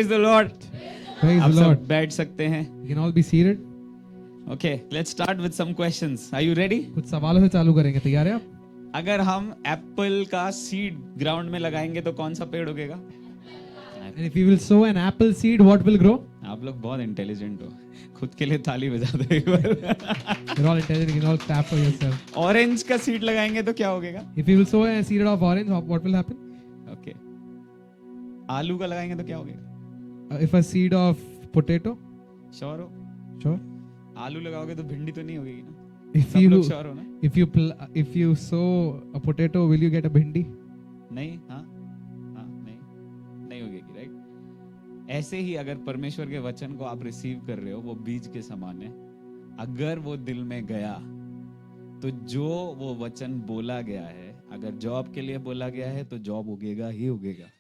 Praise the Lord. Praise आप the सब Lord. बैठ सकते हैं. You can all be seated. Okay, let's start with some questions. Are you ready? कुछ सवालों से चालू करेंगे. तैयार है आप? अगर हम एप्पल का सीड ग्राउंड में लगाएंगे तो कौन सा पेड़ उगेगा? And if you will sow an apple seed, what will grow? आप लोग बहुत इंटेलिजेंट हो. खुद के लिए ताली बजा दो एक बार. You're all intelligent. You can all clap for yourself. Orange का सीड लगाएंगे तो क्या होगेगा? If you will sow a seed of orange, what will happen? Okay. आलू का लगाएंगे तो क्या होगेगा? If a seed of potato, sure हो? sure. आलू लगाओगे तो भिंडी तो नहीं होगी ना? If सब you लोग श्योर हो ना? if you sow a potato, will you get a bhindi? नहीं. हाँ नहीं होगी, राइट? ऐसे ही अगर परमेश्वर के वचन को आप रिसीव कर रहे हो, वो बीज के समान है. अगर वो दिल में गया तो जो वो वचन बोला गया है, अगर जॉब के लिए बोला गया है तो जॉब उगेगा ही उगेगा.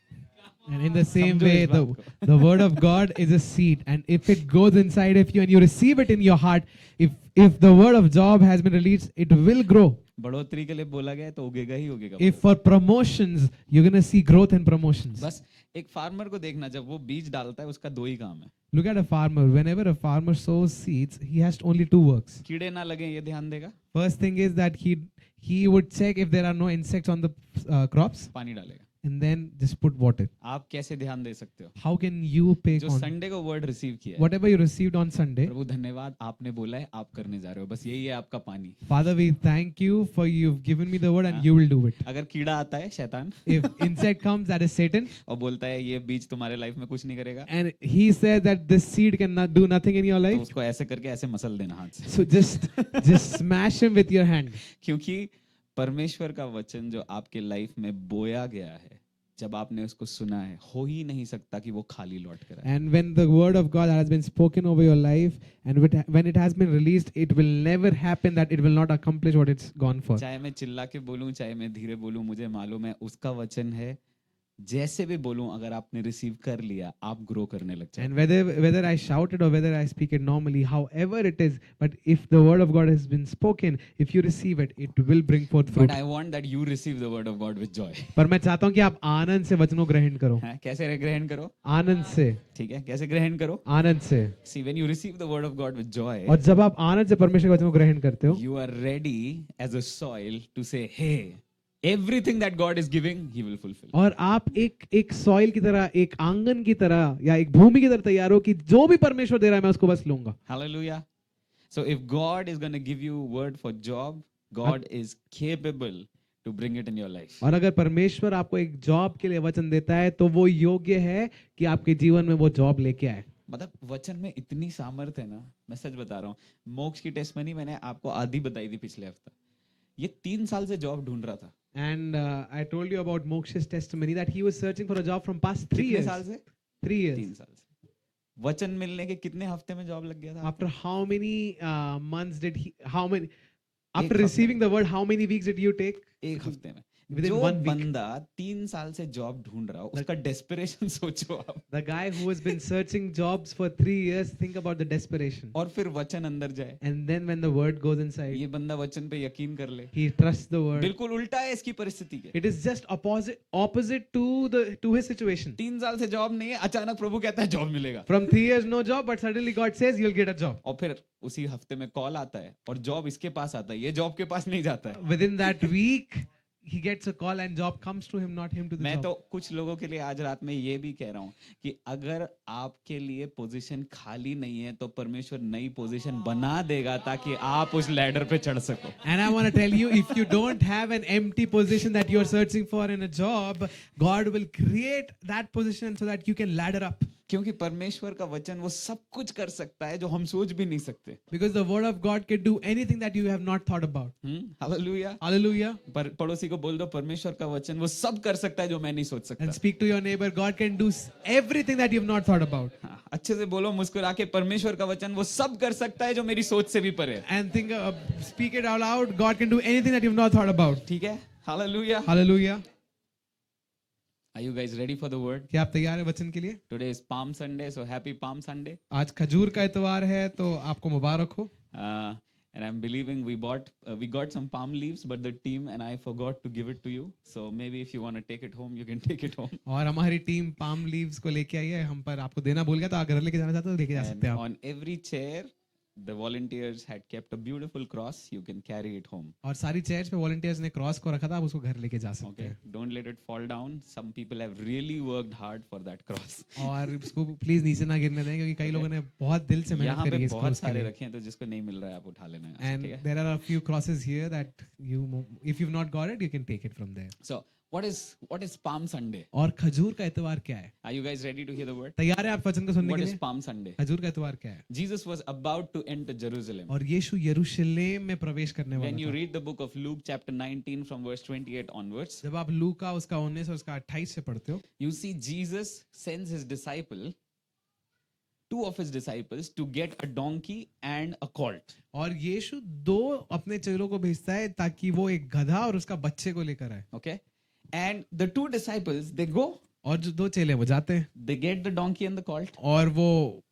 And in the same समझो way, इस बात को. the word of God is a seed, and if it goes inside of you and you receive it in your heart, if the word of job has been released, it will grow. बढ़ोतरी के लिए बोला गया है तो उगेगा ही उगेगा. If for promotions, you're gonna see growth in promotions. बस एक फार्मर को देखना, जब वो बीज डालता है उसका दो ही काम है. Look at a farmer. Whenever a farmer sows seeds, he has only two works. कीड़े ना लगे ये ध्यान देगा, First thing is that he would check if there are no insects on the crops, पानी डालेगा. and then just put water. आप कैसे ध्यान दे सकते हो? How can you pay जो on संडे को वर्ड रिसीव किया है, whatever you received on Sunday? प्रभु धन्यवाद, आपने बोला है, आप करने जा रहे हो, बस यही है आपका पानी. Father, we thank you for you've given me the word and you will do it. अगर कीड़ा आता है शैतान If insect comes, that is Satan, और बोलता है ये बीज तुम्हारे लाइफ में कुछ नहीं करेगा, and he says that this seed cannot do nothing in your तो life, उसको ऐसे करके ऐसे मसल देना हाथ से. so just smash him with your hand. क्योंकि परमेश्वर का वचन जो आपके लाइफ में बोया गया है, जब आपने उसको सुना है, हो ही नहीं सकता कि वो खाली लौट कर आए. And when the word of God has been spoken over your life, and when it has been released, it will never happen that it will not accomplish what it's gone for. चाहे मैं चिल्ला के बोलूं, चाहे मैं धीरे बोलूं, मुझे मालूम है उसका वचन है. जैसे भी बोलूं, अगर आपने रिसीव कर लिया, आप ग्रो करने लग जाए. And whether I shout it or whether I speak it normally, however it is, but if the word of God has been spoken, if you receive it, it will bring forth fruit. But I want that you receive the word of God with joy. पर मैं चाहता हूँ कि आप आनंद से वचनों को ग्रहण करो. हाँ, कैसे ग्रहण करो? आनंद से. ठीक है, कैसे ग्रहण करो? आनंद से. See, when you receive the word of God with joy, और जब आप आनंद से परमेश्वर के वचनों को ग्रहण करते हो, you are ready as a soil to say, hey, everything that God is giving, He will fulfill. और आप एक सॉइल की तरह, एक आंगन की तरह या एक भूमि की तरह तैयार हो कि जो भी परमेश्वर दे रहा है मैं उसको बस लूंगा. Hallelujah. So if God is going to give you word for job, God is capable to bring it in your life. और अगर परमेश्वर आपको एक जॉब के लिए वचन देता है तो वो योग्य है कि आपके जीवन में वो जॉब लेके आए. मतलब वचन में इतनी सामर्थ है ना, मैं सच बता रहा हूँ. मोक्ष की टेस्टमनी मैंने आपको आधी बताई थी पिछले हफ्ता. ये 3 साल से जॉब ढूंढ रहा था. And I told you about Moksh's testimony that he was searching for a job from past 3 कितने years. साल से? 3 years. 3 साल से. वचन मिलने के कितने हफ्ते में जॉब लग गया था? After how many months did he? How many? After हफ्ते. receiving the word, how many weeks did you take? एक हफ्ते में. Within जो 1 week. बंदा 3 साल से जॉब ढूंढ रहा हो, उसका डेस्परेशन सोचो आप. The guy who has been searching jobs for 3 years, think about the desperation. और फिर वचन अंदर जाए. And then when the word goes inside, ये बंदा वचन पे यकीन कर ले. he trusts the word. बिल्कुल उल्टा है इसकी परिस्थिति के. It is just opposite to his situation. 3 साल से जॉब नहीं है, अचानक प्रभु कहता है जॉब मिलेगा. From 3 years no job, but suddenly God says you'll get a job. और फिर उसी हफ्ते में कॉल आता है और जॉब इसके पास आता है, ये जॉब के पास नहीं जाता है. Within that week, he gets a call and job comes to him, not him to the मैं job. तो कुछ लोगों के लिए आज रात में ये भी कह रहा हूँ कि अगर आपके लिए पोजीशन खाली नहीं है तो परमेश्वर नई पोजीशन बना देगा ताकि आप उस लैडर पे चढ़ सको. And I want to tell you, if you don't have an empty position that you are searching for in a job, God will create that position so that you can ladder up. क्योंकि परमेश्वर का वचन वो सब कुछ कर सकता है जो हम सोच भी नहीं सकते. Because the word of God can do anything that you have not thought about. Hallelujah. Hallelujah. पर पड़ोसी को बोल दो, परमेश्वर का वचन वो सब कर सकता है जो मैं नहीं सोच सकता. And speak to your neighbor, God can do everything that you have not thought about. हाँ, अच्छे से बोलो मुस्कुरा के, परमेश्वर का वचन वो सब कर सकता है जो मेरी सोच से भी परे है. And speak it out loud, God can do anything that you have not thought about. ठीक है. Hallelujah. Hallelujah. Are you guys ready for the word? क्या आप तैयार हैं वचन के लिए? Today is Palm Sunday, so happy Palm Sunday. आज खजूर का इतवार है तो आपको मुबारक हो. And I'm believing we got some palm leaves, but the team and I forgot to give it to you. So maybe if you want to take it home, you can take it home. और हमारी team palm leaves को लेके आई है, हम पर आपको देना भूल गया, तो आप घर लेके जाना चाहते हो तो लेके जा And सकते हैं आप. on every chair, the volunteers had kept a beautiful cross. You can carry it home. और सारी चेयर्स पे वॉलंटियर्स ने क्रॉस को रखा था, आप उसको घर लेके जा सकते Okay, हैं. don't let it fall down. Some people have really worked hard for that cross. और इसको प्लीज नीचे ना गिरने दें, क्योंकि कई लोगों ने बहुत दिल से मेहनत यहाँ करी पे है इस बहुत क्रॉस के सारे लिए. रखे हैं, तो जिसको नहीं मिल रहा है आप उठा लेना यहाँ से, And ठीक है? there are a few crosses here that if you've not got it, you can take it from there. So what is Palm Sunday? और खजूर का इतवार क्या है? Are you guys ready to hear the word? तैयार है आप वचन को सुनने What के is लिए? Palm Sunday? खजूर का इतवार क्या है? Jesus was about to enter Jerusalem. और यीशु यरूशलेम में प्रवेश करने When वाला you था. read the book of Luke chapter 19 from verse 28 onwards, जब आप लूका उसका 19 और उसका 28 से पढ़ते हो, you see Jesus sends two of his disciples to get a donkey and a colt. और यीशु दो अपने चेलों को भेजता है ताकि वो एक गधा और उसका बच्चे को लेकर आए. Okay? And the two disciples, they go, और जो दो चेले वो जाते हैं they get the donkey and the colt. और वो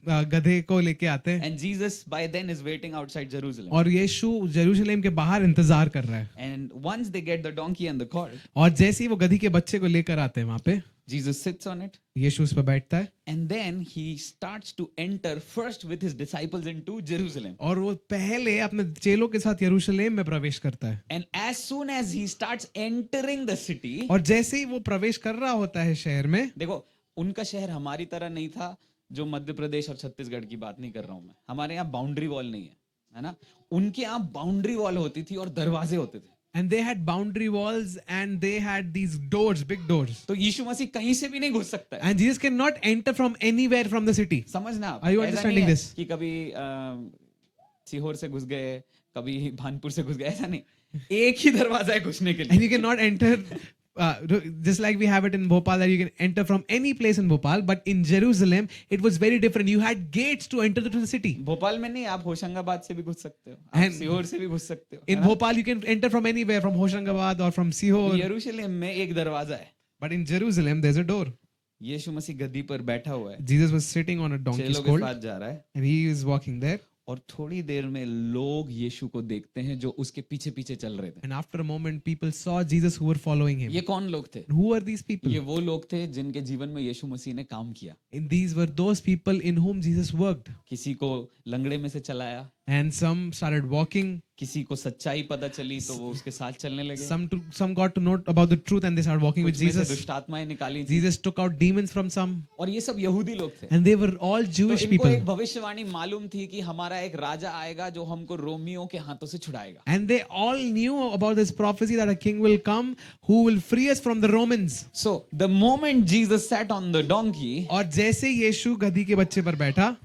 गधे को लेके आते हैं. And Jesus by then is waiting outside Jerusalem. और यीशु यरूशलेम के बाहर इंतजार कर रहा है. And once they get the donkey and the colt, और जैसे ही वो गधी के बच्चे को लेकर आते हैं वहां पे, Jesus sits on it. यीशु उस पर बैठता है. And then he starts to enter first with his disciples into Jerusalem. और वो पहले अपने चेलों के साथ यरूशलेम में प्रवेश करता है. And as soon as he starts entering the city, और जैसे ही वो प्रवेश कर रहा होता है शहर में, देखो उनका शहर हमारी तरह नहीं था, जो मध्य प्रदेश और छत्तीसगढ़ की बात नहीं कर रहा हूं मैं. हमारे यहाँ बाउंड्री वॉल नहीं है ना? उनके यहाँ बाउंड्री वॉल होती थी और दरवाजे होते थे. and they had boundary walls and they had these doors, big doors. तो यीशु मसीह कहीं से भी नहीं घुस सकता है. And Jesus cannot enter from anywhere from the city. समझना आप. Are you ऐसा understanding नहीं है this? कि कभी सीहोर से घुस गए, कभी भानपुर से घुस गए, ऐसा नहीं. एक ही दरवाजा है घुसने के लिए. And you cannot enter, just like we have it in Bhopal, that you can enter from any place in Bhopal, but in Jerusalem, it was very different. You had gates to enter to the city. Bhopal में नहीं, आप होशंगाबाद से भी घुस सकते हो, आप And- Sehore से भी घुस सकते हो. In Bhopal, you can enter from anywhere, from Hoshangabad or from Sihor. यरूशलेम में एक दरवाजा है. But in Jerusalem, there's a door. यीशु मसीह गद्दी पर बैठा हुआ है, Jesus was sitting on a donkey's चेलों के colt साथ जा रहा है, and he is walking there. और थोड़ी देर में लोग यीशु को देखते हैं जो उसके पीछे पीछे चल रहे थे. And after a moment, people saw Jesus who were following him. ये कौन लोग थे? Who are these people? ये वो लोग थे जिनके जीवन में यीशु मसीह ने काम किया. And these were those people in whom Jesus worked. किसी को लंगड़े में से चलाया, And some started walking. किसी को सच्चाई पता चली तो वो उसके साथ चलने लगे. Some got to know about the truth and they started walking with कुछ में से Jesus. दुष्ट आत्माएं निकाली थी. Jesus took out demons from some, और ये सब यहूदी लोग थे. and they were all तो Jewish इनको एक people. भविष्यवाणी मालूम थी कि हमारा एक राजा आएगा जो हमको रोमियों के हाथों से छुड़ाएगा. And they all knew about this prophecy that a king will come who will free us from the Romans. So the moment Jesus sat on the donkey, और जैसे यीशु गधी के बच्चे पर बैठा,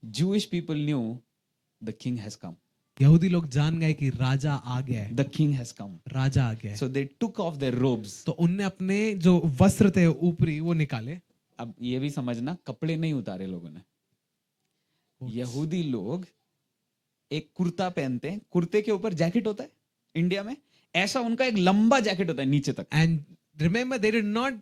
Jewish people knew the king has come. यहूदी लोग जान गए कि राजा आ गया है. The king has come. राजा आ गया है. So they took off their robes. तो उनने अपने जो वस्त्र थे ऊपरी वो निकाले. अब ये भी समझना, कपड़े नहीं उतारे लोगों ने. यहूदी लोग एक कुर्ता पहनते हैं, कुर्ते के ऊपर जैकेट होता है इंडिया में, ऐसा उनका एक लंबा जैकेट होता है नीचे तक. And remember, they did not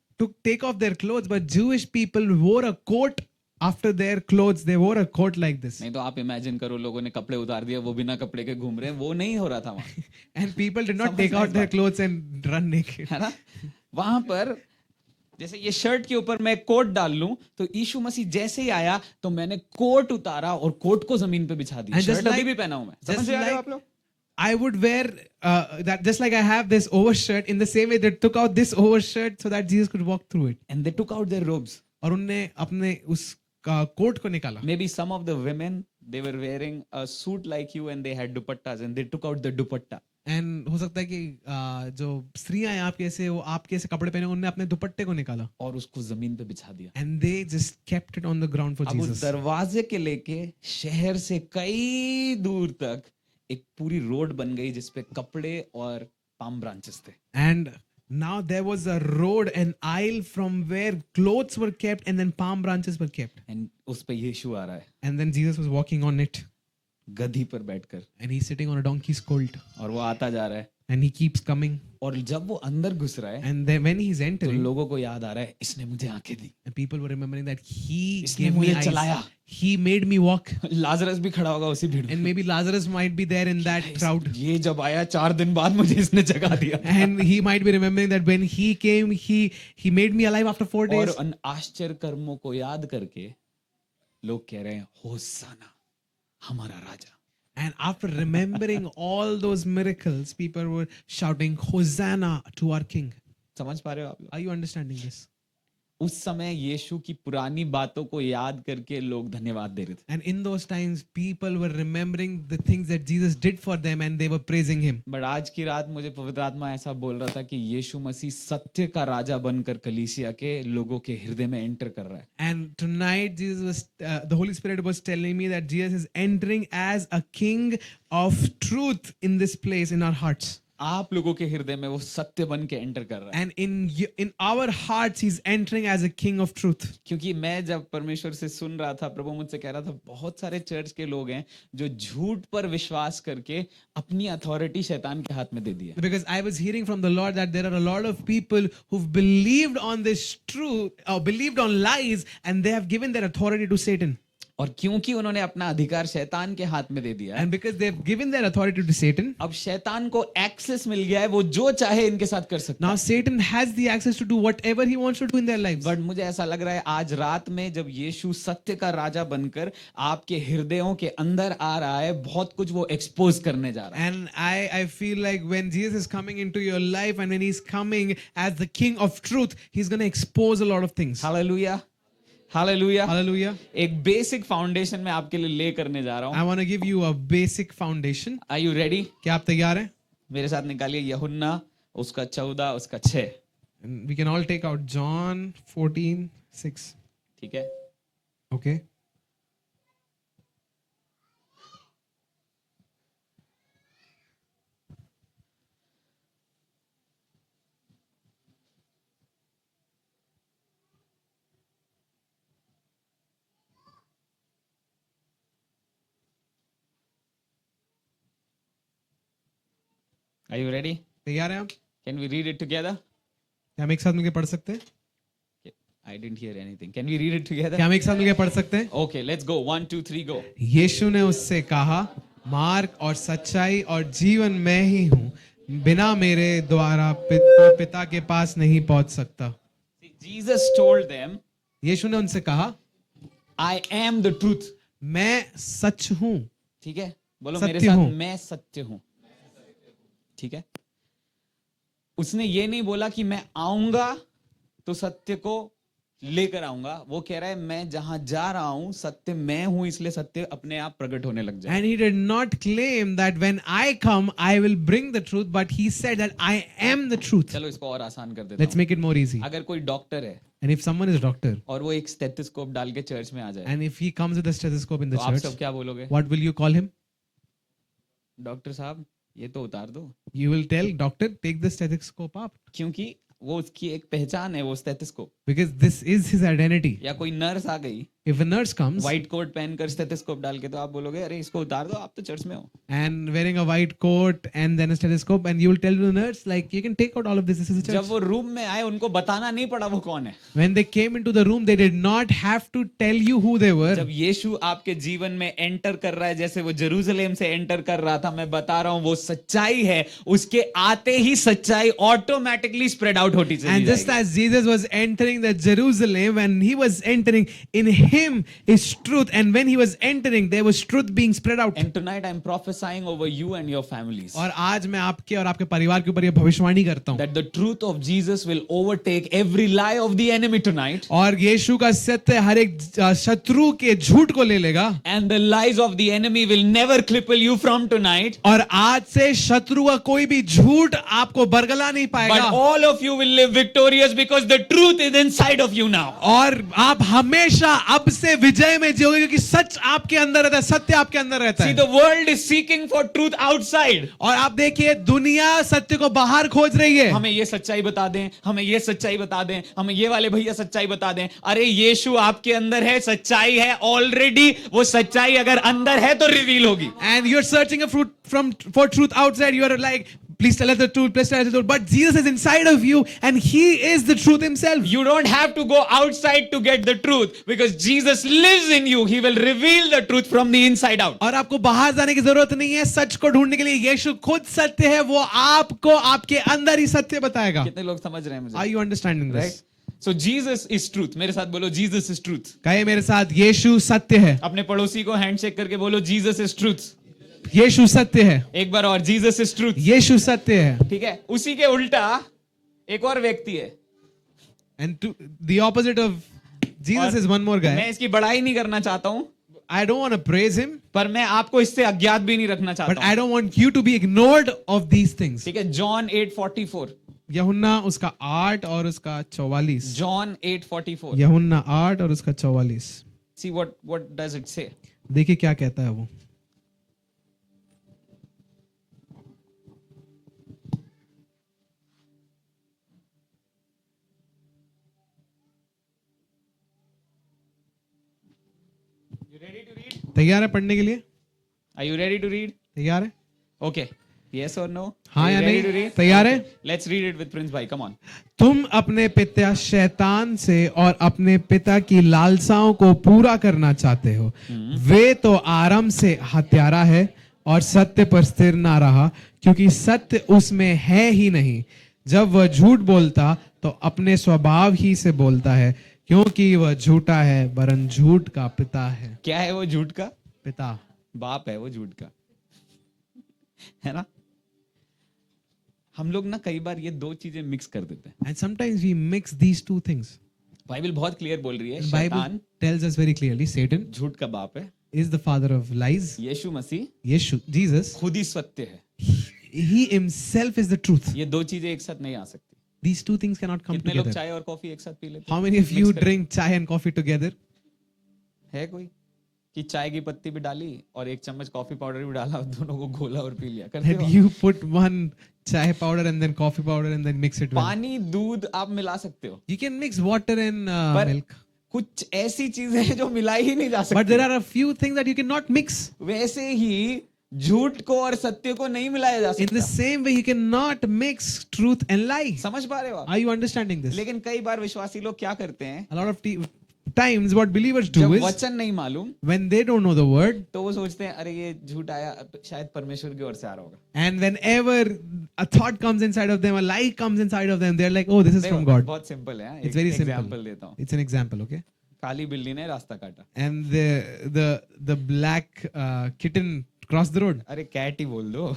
take off their clothes, but Jewish people wore a coat after their clothes. They wore a coat like this. नहीं तो आप इमेजिन करो, लोगों ने कपड़े उतार दिए, वो बिना कपड़े के घूम रहे हैं. वो नहीं हो रहा था वहां. And people did not समझना take इस out their बात. clothes and run naked. है ना? वहां पर जैसे ये शर्ट के ऊपर मैं कोट डाल लूं, तो यीशु मसीह जैसे ही आया तो मैंने कोट उतारा और कोट को जमीन पे बिछा दिया. And just शर्ट अभी like- भी पहना हूं मैं. just समझ रहे हो like- आप लोग? I would wear that just like I have this overshirt. In the same way, they took out this overshirt so that Jesus could walk through it. And they took out their robes. और उनने अपने उस coat को निकाला. Maybe some of the women, they were wearing a suit like you and they had dupattas and they took out the dupatta. And हो सकता है कि जो स्त्रियां हैं आपके ऐसे, वो आपके ऐसे कपड़े पहने, उन्होंने अपने दुपट्टे को निकाला. और उसको जमीन पे बिछा दिया. And they just kept it on the ground for अब उस Jesus. दरवाजे के लेके शहर से कई दूर तक एक पूरी रोड बन गई जिसपे कपड़े और पाम ब्रांचेस थे. And now there was a road, an aisle from where clothes were kept and then palm branches were kept. And उस पे यीशु आ रहा है And then Jesus was walking on it. गधी पर बैठकर, And he's sitting on a donkey's colt. और वो आता जा रहा है. and he keeps coming. और जब वो अंदर घुस रहा है And then when he's तो entering, लोगों को याद आ रहा है इसने मुझे आंखें दी, and people were remembering that he इसने gave me मुझे eyes, चलाया। he made me walk, Lazarus भी खड़ा होगा उसी भीड़ में। and maybe Lazarus might be there in that crowd. ये जब आया 4 दिन बाद मुझे इसने जगा दिया। And he might be remembering that when he came, he made me alive after 4 और days. उन आश्चर्य कर्मों को याद करके लोग कह रहे हैं होसाना हमारा राजा। And after remembering all those miracles, people were shouting, Hosanna to our King. समझ पा रहे हो आप लोग? Are you understanding this? उस समय यीशु की पुरानी बातों को याद करके लोग धन्यवाद दे रहे थे। And in those times, people were remembering the things that Jesus did for them and they were praising him. But आज की रात मुझे पवित्र आत्मा ऐसा बोल रहा था कि यीशु मसीह सत्य का राजा बनकर कलीसिया के लोगों के हृदय में एंटर कर रहा है। And tonight, the Holy Spirit was telling me that Jesus is entering as a king of truth in this place, in our hearts. आप लोगों के हृदय में वो सत्य बन के एंटर कर रहा है। And in our hearts, he's entering as a king of truth. क्योंकि मैं जब परमेश्वर से सुन रहा था, प्रभु मुझसे कह रहा था बहुत सारे चर्च के लोग हैं जो झूठ पर विश्वास करके अपनी अथॉरिटी शैतान के हाथ में दे दी है। Because I was hearing from the Lord that there are a lot of people who've believed on this truth, or believed on lies, and they have given their authority to Satan. और क्योंकि उन्होंने अपना अधिकार शैतान के हाथ में दे दिया है, And because they've given their authority to Satan, अब शैतान को एक्सेस मिल गया है, वो जो चाहे इनके साथ कर सकता now है। Satan has the access to do whatever he wants to do in their lives. But मुझे ऐसा लग रहा है आज रात में जब यीशु सत्य का राजा बनकर आपके हृदयों के अंदर आ रहा है, बहुत कुछ वो एक्सपोज करने जा रहा है। And I feel like when Jesus is coming into your life and when he's coming as the king of truth, he's going to expose a lot of things. Hallelujah, hallelujah. Hallelujah. एक basic foundation मैं आपके लिए ले करने जा रहा हूँ। I want to give you a basic foundation. Are you ready? क्या आप तैयार हैं? मेरे साथ निकालिए यूहन्ना उसका 14 उसका 6। And we can all take out John 14:6. ठीक है? Okay. Are you ready? तैयार हैं आप? Can we read it together? क्या हम एक साथ मिलकर पढ़ सकते हैं? I didn't hear anything. Can we read it together? क्या हम एक साथ मिलकर पढ़ सकते हैं? Okay, let's go. 1 2 3 गो। यीशु ने उससे कहा, मार्ग और सच्चाई और जीवन मैं ही हूँ, बिना मेरे द्वारा पिता के पास नहीं पहुंच सकता। जीसस टोल्ड देम, यीशु ने उनसे कहा, आई एम द ट्रूथ। मैं सच हूँ। ठीक है? बोलो सत्य मेरे साथ, हूं। मैं सत्य हूं। ठीक है? उसने ये नहीं बोला कि मैं आऊंगा तो सत्य को लेकर आऊंगा। वो कह रहा है मैं जहां जा रहा हूं सत्य मैं हूं, इसलिए सत्य अपने आप प्रकट होने लग जाए। And he did not claim that when I come, I will bring the truth, but he said that I am the truth. चलो इसको और आसान कर देता Let's हूं। make it more easy. अगर कोई डॉक्टर है And if someone is a doctor, और वो एक स्टेथोस्कोप डाल के चर्च में आ जाए, and if he comes with a stethoscope in तो the आप church, सब क्या बोलोगे? what will you call him? Doctor साहब ये तो उतार दो, You will tell, doctor, take the stethoscope up. क्योंकि वो उसकी एक पहचान है, वो stethoscope. Because this is his identity. या कोई नर्स आ गई If a nurse comes white coat पहनकर स्टेथोस्कोप डाल के, तो आप बोलोगे अरे इसको उतार दो, आप तो चर्च में हो। and wearing a white coat and then a stethoscope, and you will tell the nurse, like, you can take out all of this. This is a जब church. वो रूम में आए उनको बताना नहीं पड़ा वो कौन है। When they came into the room, they did not have to tell you who they were. जब यीशु आपके जीवन में एंटर कर रहा है, जैसे वो जेरूसलम से एंटर कर रहा था, मैं बता रहा हूं वो सच्चाई है, उसके आते ही सच्चाई ऑटोमेटिकली स्प्रेड आउट होती चली And just जाएगी। as Jesus was entering the Jerusalem, when he was entering, in him is truth, and when he was entering, there was truth being spread out. And tonight I'm prophesying over you and your families और आज मैं आपके और आपके परिवार के ऊपर ये भविष्यवाणी करता हूँ, that the truth of Jesus will overtake every lie of the enemy tonight, और यीशु का सत्य हर एक शत्रु के झूठ को ले लेगा, and the lies of the enemy will never cripple you from tonight, और आज से शत्रु का कोई भी झूठ आपको बरगला नहीं but पाएगा, all of you will live victorious because the truth is inside of you now. और आप हमेशा अब से विजय में जियोगे, क्योंकि सच आपके अंदर रहता है, सत्य आपके अंदर रहता See, है। the world is seeking for truth outside. और आप देखिए दुनिया सत्य को बाहर खोज रही है। हमें ये सच्चाई बता दें, हमें ये सच्चाई बता दें, हमें ये वाले भैया सच्चाई बता दें। अरे यीशु आपके अंदर है, सच्चाई है ऑलरेडी। वो सच्चाई अगर अंदर है तो रिवील होगी। And you're searching for truth outside. You're like, Please tell us the truth. Please tell us the truth. But Jesus is inside of you, and He is the truth Himself. You don't have to go outside to get the truth because Jesus lives in you. He will reveal the truth from the inside out. और आपको बाहर जाने की जरूरत नहीं है सच को ढूंढने के लिए. यीशु खुद सत्य है. वो आपको आपके अंदर ही सत्य बताएगा. कितने लोग समझ रहे हैं मुझे? Are you understanding this? Right? So Jesus is truth. मेरे साथ बोलो Jesus is truth. कहे मेरे साथ यीशु सत्य है. अपने पड़ोसी को हैंडशेक करके बोलो Jesus is truth. यीशु सत्य है. एक बार और Jesus is truth. यीशु सत्य है. ठीक है. उसी के उल्टा एक और व्यक्ति है. And to the opposite of Jesus और is one more guy. मैं इसकी बड़ाई नहीं करना चाहता हूँ, I don't want to praise him, पर मैं आपको इससे अज्ञात भी नहीं रखना but चाहता I हूँ. don't want you to be ignored of these things. ठीक है. John 8:44. यूहन्ना उसका 8 और उसका 44. John 8:44. यूहन्ना 8 और उसका 44. See what does it say? देखिए क्या कहता है वो. You ready to read? तैयार है पढ़ने के लिए? Are you ready to read? तैयार है? Okay. Yes or no? हाँ Are you या ready नहीं? to read? तैयार है? Let's read it with Prince Bhai. Come on. तुम अपने पिता शैतान से और अपने पिता की लालसाओं को पूरा करना चाहते हो. वे तो आरंभ से हत्यारा है और सत्य पर स्थिर ना रहा, क्योंकि सत्य उसमें है ही नहीं. जब वह झूठ बोलता तो अपने स्वभाव ही से बोलता है, क्योंकि वह झूठा है, वरन झूठ का पिता है. क्या है वो झूठ का? पिता. बाप है वो झूठ का. है ना? हम लोग ना कई बार ये दो चीजें मिक्स कर देते हैं. And sometimes we mix these two things. Bible बहुत क्लियर बोल रही है. The Bible शैतान tells us very clearly, Satan झूठ का बाप है. is the father of lies. Yeshu Masih Yeshu, Jesus, खुद ही सत्य है. he himself is the truth. ये दो चीजें एक साथ नहीं आ सकती. These two things cannot come कितने लोग together. चाय और कॉफी एक साथ पी लेते How हैं? many of you Mix करके. drink chai and coffee together? है कोई कि चाय की पत्ती भी डाली और एक चम्मच कॉफी पाउडर भी डाला और दोनों को घोला और पी लिया? करते That हो? you put one chai powder and then coffee powder and then mix it well. पानी दूध आप मिला सकते हो, You can mix water and पर milk. कुछ ऐसी चीजें हैं जो मिलाई ही नहीं जा But सकती. there are a few things that you cannot mix. वैसे ही झूठ को और सत्य को नहीं मिलाया जा In the सकता. same way, you cannot mix truth and lie. समझ पा रहे हो आप? Are you understanding this? लेकिन कई बार विश्वासी लोग क्या करते हैं, A lot of times, what believers do जब is वचन नहीं मालूम when they don't know the word, तो वो सोचते हैं अरे ये झूठ आया, शायद परमेश्वर की ओर से आ रहा होगा. and whenever a thought comes inside of them, a lie comes inside of them, they're like, "Oh, this is from God." बहुत सिंपल है. It's very simple. एग्जांपल देता हूँ. It's an example, okay? काली बिल्ली ने रास्ता काटा. And the black kitten crossed the road. अरे cat ही बोल दो.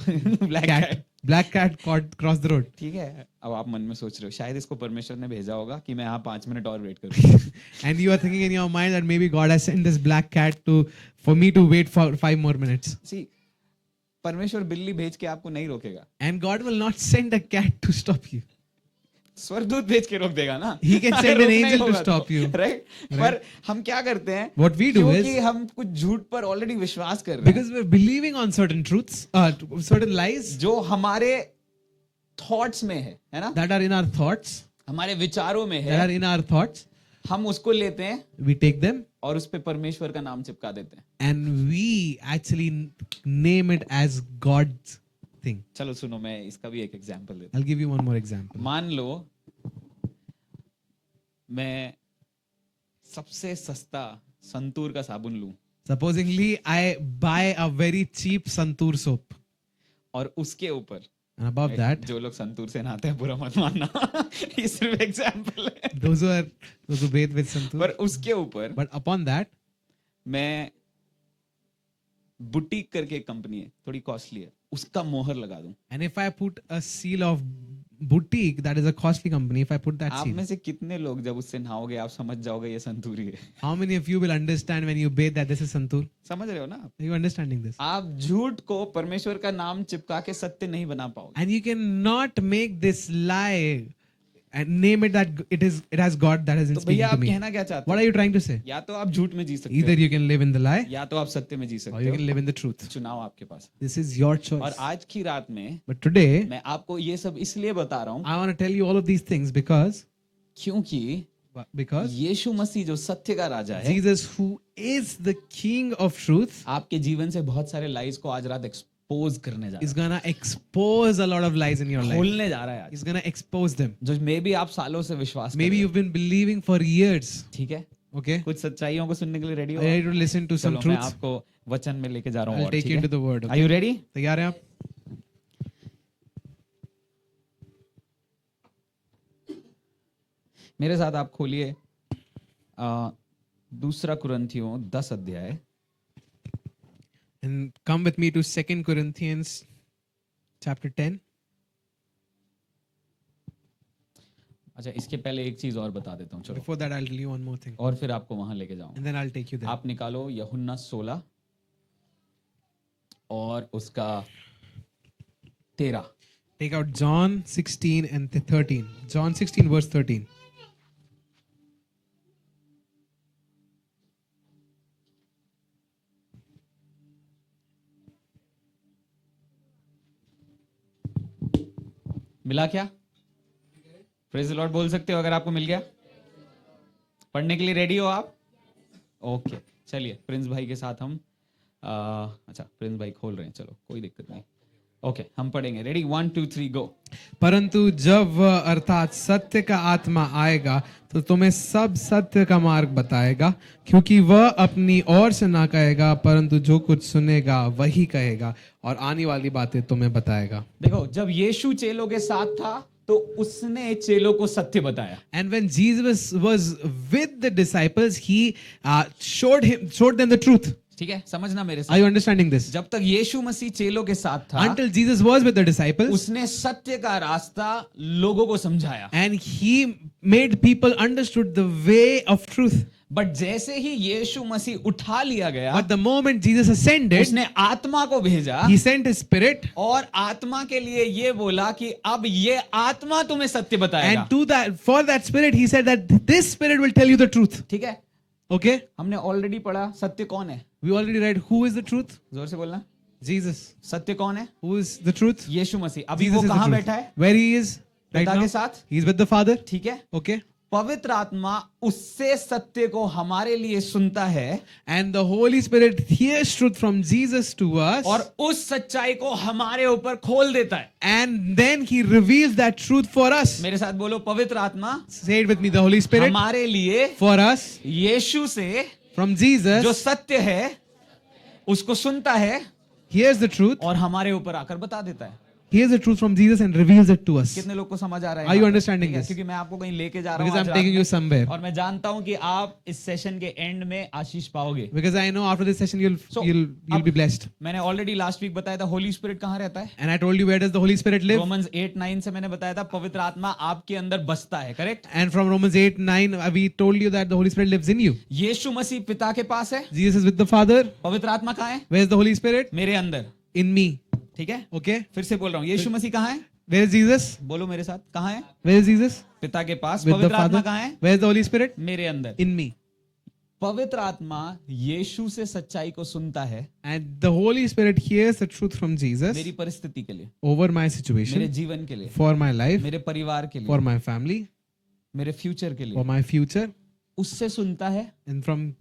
Black Cat, cat. black cat crossed the road. ठीक है. अब आप मन में सोच रहे हो शायद इसको परमेश्वर ने भेजा होगा कि मैं यहाँ 5 मिनट और वेट करूँ. And you are thinking in your mind that maybe God has sent this black cat for me to wait for 5 more minutes. See, परमेश्वर बिल्ली भेज के आपको नहीं रोकेगा. And God will not send a cat to stop you. स्वर्गदूत भेज के रोक देगा ना. He can send an angel to stop you. Right. पर हम क्या करते हैं, What we do क्योंकि is, हम कुछ झूठ पर ऑलरेडी विश्वास कर रहे हैं because we're believing on certain truths, certain lies जो हमारे थॉट्स में है ना, that are in our thoughts, हमारे विचारों में that are है, in our thoughts, हम उसको लेते हैं we take them और उस पे परमेश्वर का नाम चिपका देते हैं. and we actually name it as God's thing. चलो सुनो, मैं इसका भी एक एग्जांपल देता I'll give you one more example. हूं. मान लो मैं सबसे सस्ता संतूर का साबुन लूं Supposingly, I buy a very cheap Santoor soap, और उसके ऊपर, and above that, जो लोग संतूर से नहाते हैं बुरा मत मानना, ये सिर्फ एग्जांपल है, those who bathe with Santoor, पर उसके ऊपर but upon that, मैं बुटीक करके एक कंपनी है, थोड़ी कॉस्टली है, उसका मोहर लगा दूं. and if I put a seal of boutique, that is a costly company, if I put that आप seal, में से कितने लोग जब उससे नहाओगे आप समझ जाओगे ये संतूरी है? how many of you will understand when you bathe that this is Santoor? समझ रहे हो ना आप? Are you understanding this? आप झूठ को परमेश्वर का नाम चिपका के सत्य नहीं बना पाओगे. And you cannot make this lie and name it that it has God that has been तो speaking भैया to आप me. कहना क्या चाहते What हो? are you trying to say? या तो आप झूठ में जी सकते Either हो, you can live in the lie या तो आप सत्य में जी or सकते you हो. can live in the truth. चुनाव आपके पास. This is your और choice. आज की रात में But today, मैं आपको ये सब इसलिए बता रहा हूँ I want to tell you all of these things because यीशु मसीह जो सत्य का राजा है, Jesus, who is the King of truth, आपके जीवन से बहुत सारे लाइज को आज रात एक्सपोज करने जा is रहा gonna expose a lot of lies in your है, life. खोलने जा रहा है आज, He's gonna expose them. जो मे भी आप सालों से विश्वास कर Maybe रहे you've been believing for years. हो, ठीक है? Okay? कुछ सच्चाइयों को सुनने के लिए रेडी हो? Are you ready to listen to some चलो मैं truths? आपको वचन में लेके जा रहा हूँ I'll और, take ठीक you है? into the word. Are Okay? you ready? तैयार हैं आप? मेरे साथ आप खोलिए दूसरा कुरिन्थियों 10 अध्याय, And come with me to 2 Corinthians chapter 10. अच्छा इसके पहले एक चीज और बता देता हूँ, चलो, Before that, I'll tell you one more thing. और फिर आपको वहां लेके जाऊँ। And then I'll take you there. आप निकालो यूहन्ना 16 और उसका 13। Take out John 16 and 13. John 16 verse 13. मिला क्या? प्रेज द लॉर्ड बोल सकते हो अगर आपको मिल गया? पढ़ने के लिए रेडी हो आप? ओके, चलिए प्रिंस भाई के साथ हम अच्छा प्रिंस भाई खोल रहे हैं, चलो कोई दिक्कत नहीं। ओके, हम पढ़ेंगे। रेडी, 1 2 3 गो। परंतु जब वह अर्थात सत्य का आत्मा आएगा तो तुम्हें सब सत्य का मार्ग बताएगा, क्योंकि वह अपनी ओर से ना कहेगा, परंतु जो कुछ सुनेगा वही कहेगा और आने वाली बातें तुम्हें बताएगा। देखो, जब यीशु चेलों के साथ था तो उसने चेलों को सत्य बताया। And when Jesus was with the disciples, he showed them the truth. ठीक है, समझना मेरे Are साथ। you understanding this? जब तक यीशु मसीह चेलों के साथ था, Until Jesus was with the disciples, उसने सत्य का रास्ता लोगों को समझाया। and he made people understood the way of truth. But जैसे ही यीशु मसीह उठा लिया गया, But the moment Jesus ascended, उसने आत्मा को भेजा he sent his spirit, और आत्मा के लिए ये बोला कि अब ये आत्मा तुम्हें सत्य बताएगा। and to that, for that spirit, he said that this spirit will tell you the truth. ठीक है, Okay? हमने ऑलरेडी पढ़ा सत्य कौन है। We already read who is the truth? जोर से बोलना, Jesus. सत्य कौन है? Who is the truth? यीशु मसीह। अभी Jesus वो is the कहाँ truth. बैठा है? Where he is right पिता now? के साथ। He's with the Father. ठीक है, Okay? पवित्र आत्मा उससे सत्य को हमारे लिए सुनता है And the Holy Spirit hears truth from Jesus to us, और उस सच्चाई को हमारे ऊपर खोल देता है। and then he reveals that truth for us. मेरे साथ बोलो, पवित्र आत्मा Say it with me, the Holy Spirit हमारे लिए for us, यीशु से from जो Jesus, सत्य है उसको सुनता है hears the truth, और हमारे ऊपर आकर बता देता है। hears the truth from Jesus and reveals it to us. कितने लोग को समझ आ रहा है? Are you यहाँ पे? understanding ठीक है, this? क्योंकि मैं आपको कहीं लेके जा रहा Because हूँ I'm आज taking रात you में, somewhere. और मैं जानता हूँ कि आप इस सेशन के एंड में आशीष पाओगे। Because I know after this session So, you'll be blessed. मैंने ऑलरेडी लास्ट वीक बताया था होली स्पिरिट कहाँ रहता है। And I told you where does the Holy Spirit live? Romans 8-9 से मैंने बताया था पवित्र आत्मा आपके अंदर बसता है, correct. And from Romans 8:9, we told you that the Holy Spirit lives in you. यीशु मसीह पिता के पास है, Jesus is with the Father. पवित्र आत्मा कहाँ है? Where is the Holy Spirit? मेरे अंदर। In me. ठीक है, Okay? फिर से बोल रहा हूँ, यीशु मसीह कहाँ है? Where is Jesus? बोलो मेरे साथ, कहाँ है? Where is Jesus? पिता के पास। With the पवित्र आत्मा Father. कहाँ है? Where is the Holy Spirit? मेरे अंदर। In me. पवित्र आत्मा यीशु से सच्चाई को सुनता है And the Holy Spirit hears the truth from Jesus मेरी परिस्थिति के लिए, over my मेरे situation, जीवन के लिए, for my life, मेरे परिवार के for लिए, my family, मेरे फ्यूचर के for लिए। my future. उससे सुनता है And from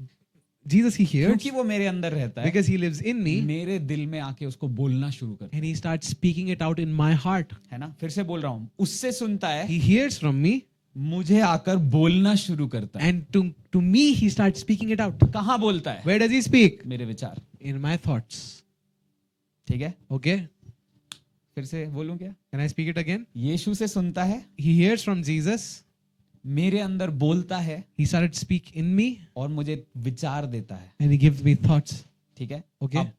Jesus he hears क्योंकि वो मेरे अंदर रहता है। because he lives in me, मेरे दिल में आके उसको बोलना शुरू कर, and he starts speaking it out in my heart. है ना। फिर से बोल रहा हूँ, उससे सुनता है, He hears from me, मुझे आकर बोलना शुरू करता है। and to me he starts speaking it out. कहाँ बोलता है? Where does he speak? मेरे विचार। In my thoughts. ठीक है, Okay? फिर से बोलूं क्या? Can I speak it again? यीशु से सुनता है, He hears from Jesus. मेरे अंदर बोलता है He started to speak in me, और मुझे विचार देता है। and he gives me thoughts. ठीक है, Okay? अब,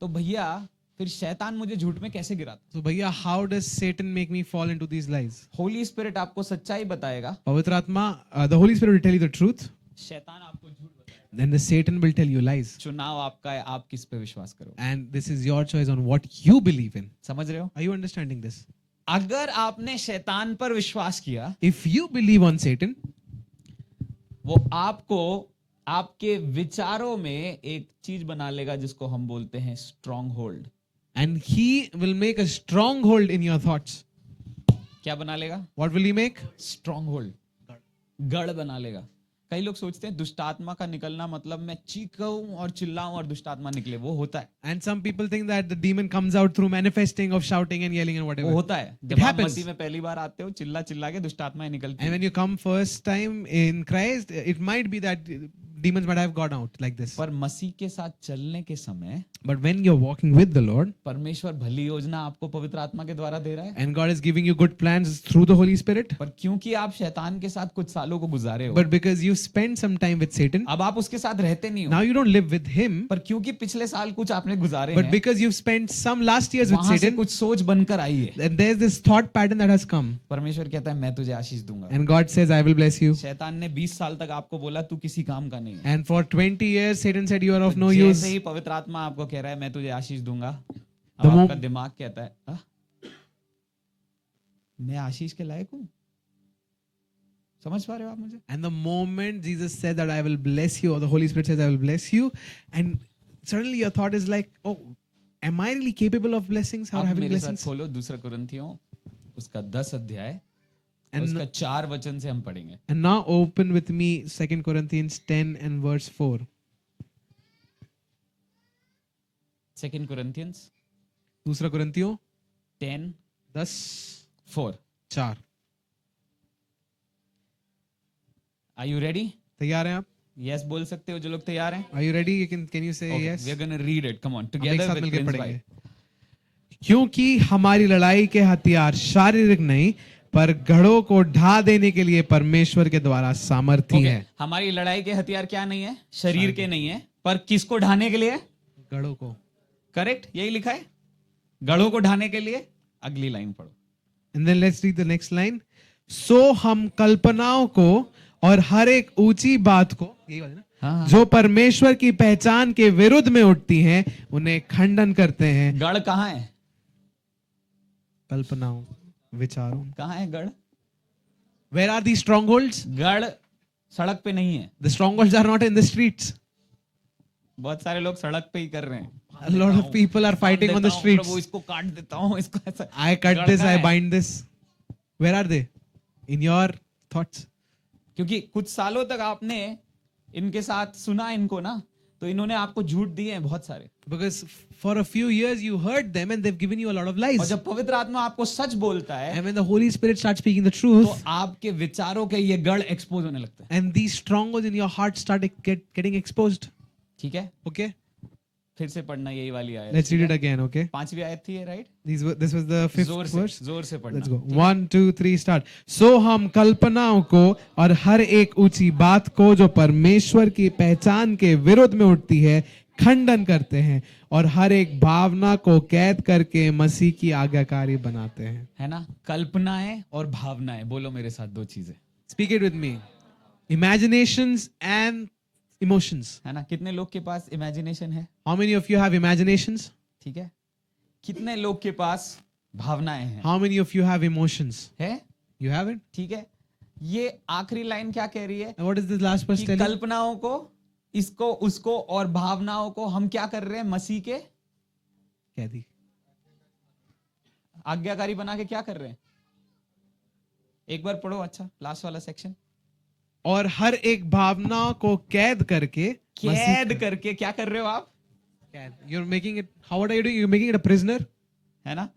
तो भैया फिर शैतान मुझे झूठ में कैसे गिराता? So, Bhaiya, how does Satan make me fall into these lies? Holi spirit आपको सच्चाई बताएगा, Pavitra Atma, the Holy Spirit will tell you the truth, शैतान आपको झूठ बताएगा। then the Satan will tell you lies. चुनाव आपका है, आप किस पे विश्वास करो। And this is your choice on what you believe in. समझ रहे हो? Are you understanding this? अगर आपने शैतान पर विश्वास किया, If you believe on Satan, वो आपको आपके विचारों में एक चीज बना लेगा जिसको हम बोलते हैं strong hold. and he will make a stronghold in your thoughts. क्या बना लेगा? What will he make? Strong hold, गढ़ बना लेगा। कई लोग सोचते हैं दुष्ट आत्मा का निकलना मतलब मैं चीखूं और चिल्लाऊं और दुष्ट आत्मा निकले, वो होता है, And some people think that the demon comes out through manifesting of shouting and yelling and वो whatever. होता है। जब आप happens. मसीह में पहली बार आते हो, चिल्ला चिल्ला के दुष्ट आत्माएं निकलती And हैं। when you come first time in Christ, it might be that demons might have gone out like this. पर मसीह के साथ चलने के समय But when you're walking with the Lord परमेश्वर भली योजना आपको पवित्र आत्मा के द्वारा दे रहा है, and God is giving you good plans through the Holy Spirit, पर क्योंकि आप शैतान के साथ कुछ सालों को गुजारे हो, but because you spend some time with Satan, अब आप उसके साथ रहते नहीं हो, now you don't live with him, पर क्योंकि पिछले साल कुछ आपने गुजारे but हैं, because you've spent some last years with वहां से Satan, कुछ सोच बनकर आई है। and there's this thought pattern that has come. परमेश्वर कहता है मैं तुझे आशीष दूंगा। And God says, I will bless you. शैतान ने 20 साल तक आपको बोला तू किसी काम का नहीं है, And for 20 years, Satan said, you are of no जैसे use. ही पवित्र आत्मा आपको कह रहा है मैं तुझे आशीष दूंगा, The अब mom- आपका दिमाग कहता है मैं आशीष के लायक हूं? समझ पा रहे हो आप मुझे? And the moment Jesus said that I will bless you, or the Holy Spirit says I will bless you, and suddenly your thought is like, oh, am I really capable of blessings or आप having मेरे साथ blessings? खोलो दूसरा कुरिन्थियों उसका 10 अध्याय और And, उसका 4 वचन से हम पढ़ेंगे। and now open with me 2 Corinthians 10 and verse 4. 2 Corinthians दूसरा कुरिन्थियों 10 10 4। 4. Are you ready? तैयार हैं आप? Yes बोल सकते हो जो लोग तैयार हैं? Are you ready? Can you say Okay, yes? we are going to read it. Come on, हम एक together साथ with मिलकर Prince पढ़ेंगे। Bhai. क्योंकि हमारी लड़ाई के हथियार शारीरिक नहीं, पर गढ़ों को ढा देने के लिए परमेश्वर के द्वारा सामर्थी Okay, है। हमारी लड़ाई के हथियार क्या नहीं है? शरीर के नहीं है, पर किसको ढाने के लिए? गढ़ों को। करेक्ट, यही लिखा है, गढ़ों को ढाने के लिए। अगली लाइन पढ़ो। And then let's read the next line. सो हम कल्पनाओं को और हर एक ऊंची बात को, यही बात है ना, हाँ, जो परमेश्वर की पहचान के विरुद्ध में उठती हैं, उन्हें खंडन करते हैं। गढ़ कहाँ है? कल्पनाओं, विचारों। कहाँ है गढ़? Where are these strongholds? गढ़ सड़क पे नहीं है। The strongholds are not in the streets. बहुत सारे लोग सड़क पे ही कर रहे हैं। A lot of people are fighting on the streets. प्रभु इसको काट देता हूँ, इसको ऐसा। I cut गढ़ this, कहाँ I है? bind this. Where are they? In your thoughts. क्योंकि कुछ सालों तक आपने इनके साथ सुना इनको ना, तो इन्होंने आपको झूठ दिए हैं बहुत सारे। Because for a few years you heard them and they've given you a lot of और lies. जब पवित्र आत्मा आपको सच बोलता है, And when the Holy Spirit starts speaking the तो truth, आपके विचारों के ये गढ़ एक्सपोज होने लगते हैं। and these strongholds in your heart start getting exposed. ठीक है, Okay? फिर से पढ़ना यही वाली आयत। Let's read it again, okay? 5वीं आयत थी ये, right? This was the fifth जोर verse. से, जोर से पढ़ना। Let's go. 1, 2, 3, start. सो हम कल्पनाओं को और हर एक ऊंची बात को जो परमेश्वर की पहचान के विरुद्ध में उठती है, खंडन करते हैं और हर एक भावना को कैद करके मसीह की आज्ञाकारी बनाते हैं। है ना? कल्पनाएं और भावनाएं, बोलो मेरे साथ दो चीजें। Speak it with me. Imaginations and emotions. है ना? कितने लोग के पास इमेजिनेशन है? How many of you have imaginations? ठीक है। कितने लोग के पास भावनाएं हैं? How many of you have emotions? है? You have it? ठीक है। ये आखिरी लाइन क्या कह रही है? And what is this last verse कि telling? कल्पनाओं को, इसको, उसको और भावनाओं को हम क्या कर रहे हैं? मसीह के कैदी। आज्ञाकारी बना के क्या कर रहे हैं? एक बार पढ़ो, अच्छा, लास्ट वाला सेक्शन। और हर एक भावना को कैद करके कैद करके क्या कर रहे हो आप? You're making it, how what are you doing? You're making it a prisoner. है ना?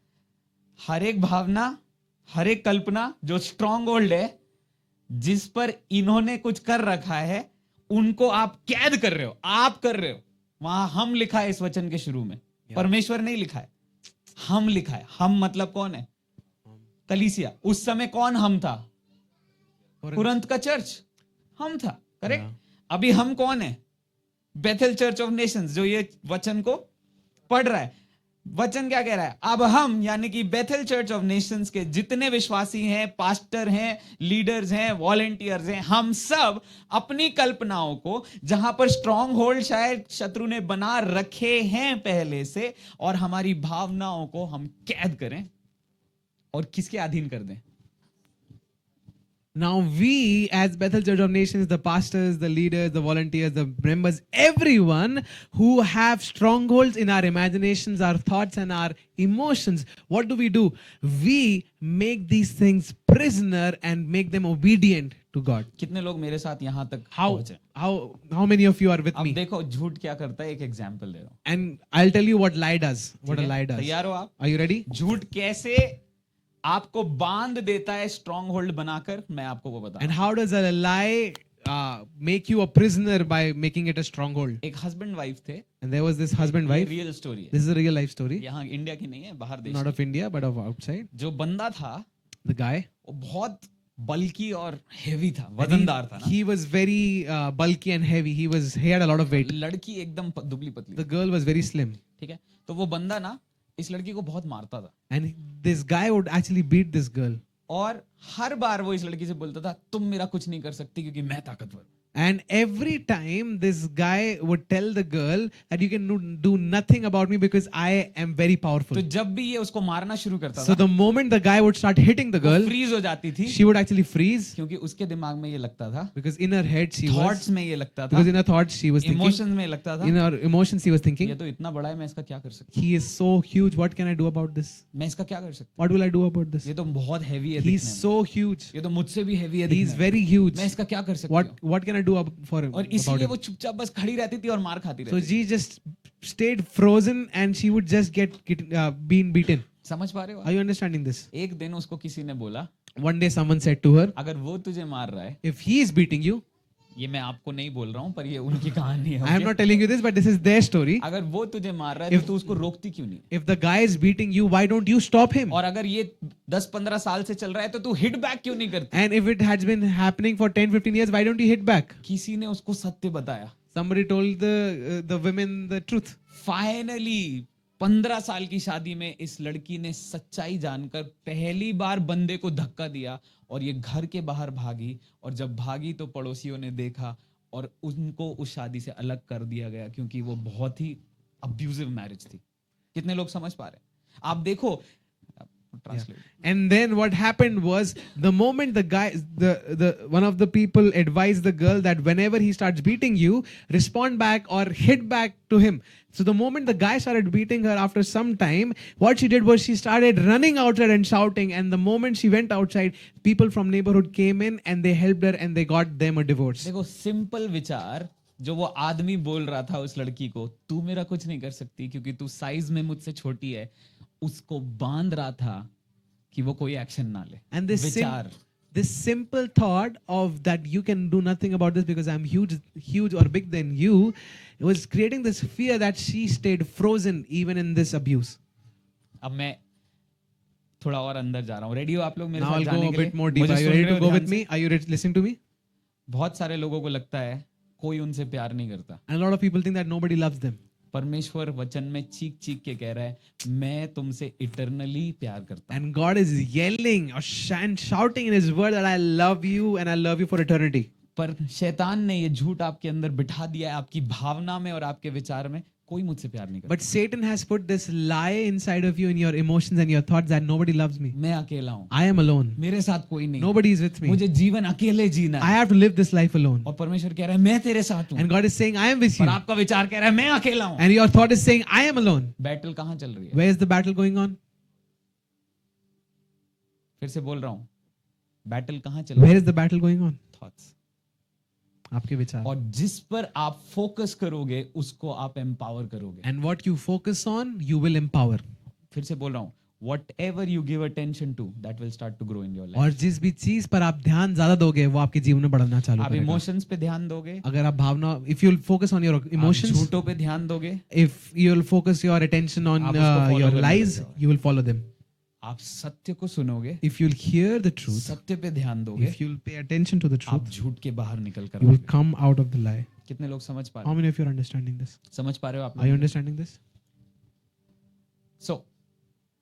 हर एक भावना, हर एक कल्पना जो स्ट्रॉन्ग होल्ड है, जिस पर इन्होंने कुछ कर रखा है, उनको आप कैद कर रहे हो, आप कर रहे हो। वहां हम लिखा है इस वचन के शुरू में, परमेश्वर नहीं लिखा है, हम लिखा है। हम मतलब कौन है? कलीसिया। उस समय कौन हम था? कुरंत का चर्च हम था, करेक्ट? अभी हम कौन है? बेथेल चर्च ऑफ नेशंस, जो ये वचन को पढ़ रहा है। वचन क्या कह रहा है? अब हम, यानी कि बेथेल चर्च ऑफ नेशंस के जितने विश्वासी हैं, पास्टर हैं, लीडर्स हैं, वॉलेंटियर्स हैं, हम सब अपनी कल्पनाओं को, जहां पर स्ट्रॉन्ग होल्ड शायद शत्रु ने बना रखे हैं पहले से, और हमारी भावनाओं को हम कैद करें और किसके अधीन कर दें? Now we as Bethel Church of Nations, the pastors, the leaders, the volunteers, the members, everyone who have strongholds in our imaginations, our thoughts and our emotions, what do? We make these things prisoner and make them obedient to God. कितने लोग मेरे साथ यहाँ तक How पहुंचे? how many of you are with अब me? देखो झूठ क्या करता है, एक एग्जाम्पल दे रहा हूँ। And I'll tell you what lie does. What ठीक a है? lie does. तैयार हो आप? Are you ready? झूठ कैसे आपको बांध देता है स्ट्रॉन्ग होल्ड बनाकर, मैं आपको वो बता And रहा हूँ। how does a lie make you a prisoner by making it a stronghold? एक हस्बैंड वाइफ थे, And there was this husband wife. Real story है, This is a real life story, यहाँ इंडिया की नहीं है, बाहर देश not की। of India but of outside. जो बंदा था The guy, वो बहुत बल्की और हेवी था, and वजनदार था ना। he was very bulky and heavy. He had a lot of weight. लड़की एकदम दुबली पतली, The girl was very slim, ठीक है। तो वो बंदा ना इस लड़की को बहुत मारता था, and this guy would actually beat this girl. और हर बार वो इस लड़की से बोलता था तुम मेरा कुछ नहीं कर सकती क्योंकि मैं ताकतवर हूं। And every time this guy would tell the girl that you can do nothing about me because I am very powerful. तो जब भी ये उसको मारना शुरू करता So था, the moment the guy would start hitting the girl, freeze हो जाती थी, she would actually freeze क्योंकि उसके दिमाग में ये लगता था, because in her head she was, thoughts में ये लगता था, because in her thoughts she was thinking, emotions में लगता था, in her emotions she was ये thinking, तो इतना बड़ा है, मैं इसका क्या कर सकती he is so huge, what can I do about this? हूं? मैं इसका क्या कर सकती What will I do about this? हूं? ये तो बहुत हैवी है He's दिखने में, so huge. ये तो मुझसे भी हैवी है He's दिखने में, very huge. मैं इसका क्या कर सकती हूँ? What can I do for him? और About इसलिए him? वो चुपचाप बस खड़ी रहती थी और मार खाती So रहती थी। she just stayed frozen and she would just get being beaten. समझ पा रहे हो आप? Are you understanding this? एक दिन उसको किसी ने बोला, One day someone said to her, अगर वो तुझे मार रहा है, if he is beating you, ये मैं आपको नहीं बोल रहा हूँ पर ये उनकी कहानी है, I am okay? not telling you this, but this is their story. अगर वो तुझे मार रहा है तो तू उसको रोकती क्यों नहीं? If the guy is beating you, why don't you stop him? और अगर ये 10-15 साल से चल रहा है तो तू हिट बैक क्यों नहीं करती? And if it has been happening for 10-15 years, why don't you hit back? किसी ने उसको सत्य बताया। Somebody told the women the truth. Finally 15 साल की शादी में इस लड़की ने सच्चाई जानकर पहली बार बंदे को धक्का दिया और ये घर के बाहर भागी, और जब भागी तो पड़ोसियों ने देखा और उनको उस शादी से अलग कर दिया गया क्योंकि वो बहुत ही अब्यूजिव मैरिज थी। कितने लोग समझ पा रहे हैं? आप देखो, translate. And then what happened was, the moment the guy, the one of the people advised the girl that whenever he starts beating you, respond back or hit back to him. So the moment the guy started beating her, after some time, what she did was she started running outside and shouting. And the moment she went outside, people from neighborhood came in and they helped her and they got them a divorce. देखो, simple विचार जो वो आदमी बोल रहा था उस लड़की को, तू मेरा कुछ नहीं कर सकती क्योंकि तू साइज में मुझसे छोटी है, उसको बांध रहा था कि वो कोई एक्शन ना ले। And विचार, this simple thought of that you can do nothing about this because I'm huge or big than you, it was creating this fear that she stayed frozen even in this abuse. अब मैं थोड़ा और अंदर जा रहा हूँ। Ready हो आप लोग मेरे Now साथ I'll जाने go a के लिए? bit more deep. मुझे Are you सुन ready रहे to हो go with ध्यान me? Are you ready to listen to me? से? बहुत सारे लोगों को लगता है कोई उनसे प्यार नहीं करता। And a lot of people think that nobody loves them. परमेश्वर वचन में चीख चीख के कह रहा है, मैं तुमसे इटरनली प्यार करता हूं। And God is yelling or shouting in His word that I love you and I love you for eternity. पर शैतान ने ये झूठ आपके अंदर बिठा दिया है, आपकी भावना में और आपके विचार में, कोई मुझसे प्यार नहीं करता। But Satan has put this lie inside of you in your emotions and your thoughts that nobody loves me. मैं अकेला हूँ, I am alone. मेरे साथ कोई नहीं, Nobody is with me. मुझे जीवन अकेले जीना I है। have to live this life alone. और परमेश्वर कह रहा है मैं तेरे साथ हूँ, And God is saying, I am with और you. आपका विचार कह रहा है मैं अकेला हूँ। And your thought is saying, I am alone. Battle कहाँ चल रही है? Where is the battle going on? फिर से बोल रहा हूँ, बैटल कहाँ चल रही Where है? is the battle going on? Thoughts. आपके विचार. और जिस पर आप फोकस करोगे उसको आप एम्पावर करोगे। And what you focus on, you will empower. फिर से बोल रहा हूँ, whatever you give attention to, that will start to grow in your life. और जिस भी चीज पर आप ध्यान ज्यादा दोगे वो आपके जीवन में बढ़ना चालू आप करेगा. इमोशंस पे ध्यान दोगे, अगर आप भावना, if you'll focus on your आप emotions, झूठों पे ध्यान दोगे, if you'll focus your attention on आप उसको follow your करने lies, लग जाओगे। you will follow them. आप सत्य को सुनोगे, If you'll hear the truth, सत्य पे ध्यान दोगे, if you'll pay attention to the आप truth, झूठ के बाहर निकल कर you will आओगे। come out of the lie. कितने लोग समझ पा How रहे many of you are understanding this? हो? समझ पा रहे हो आप Are you लोग? understanding this? So,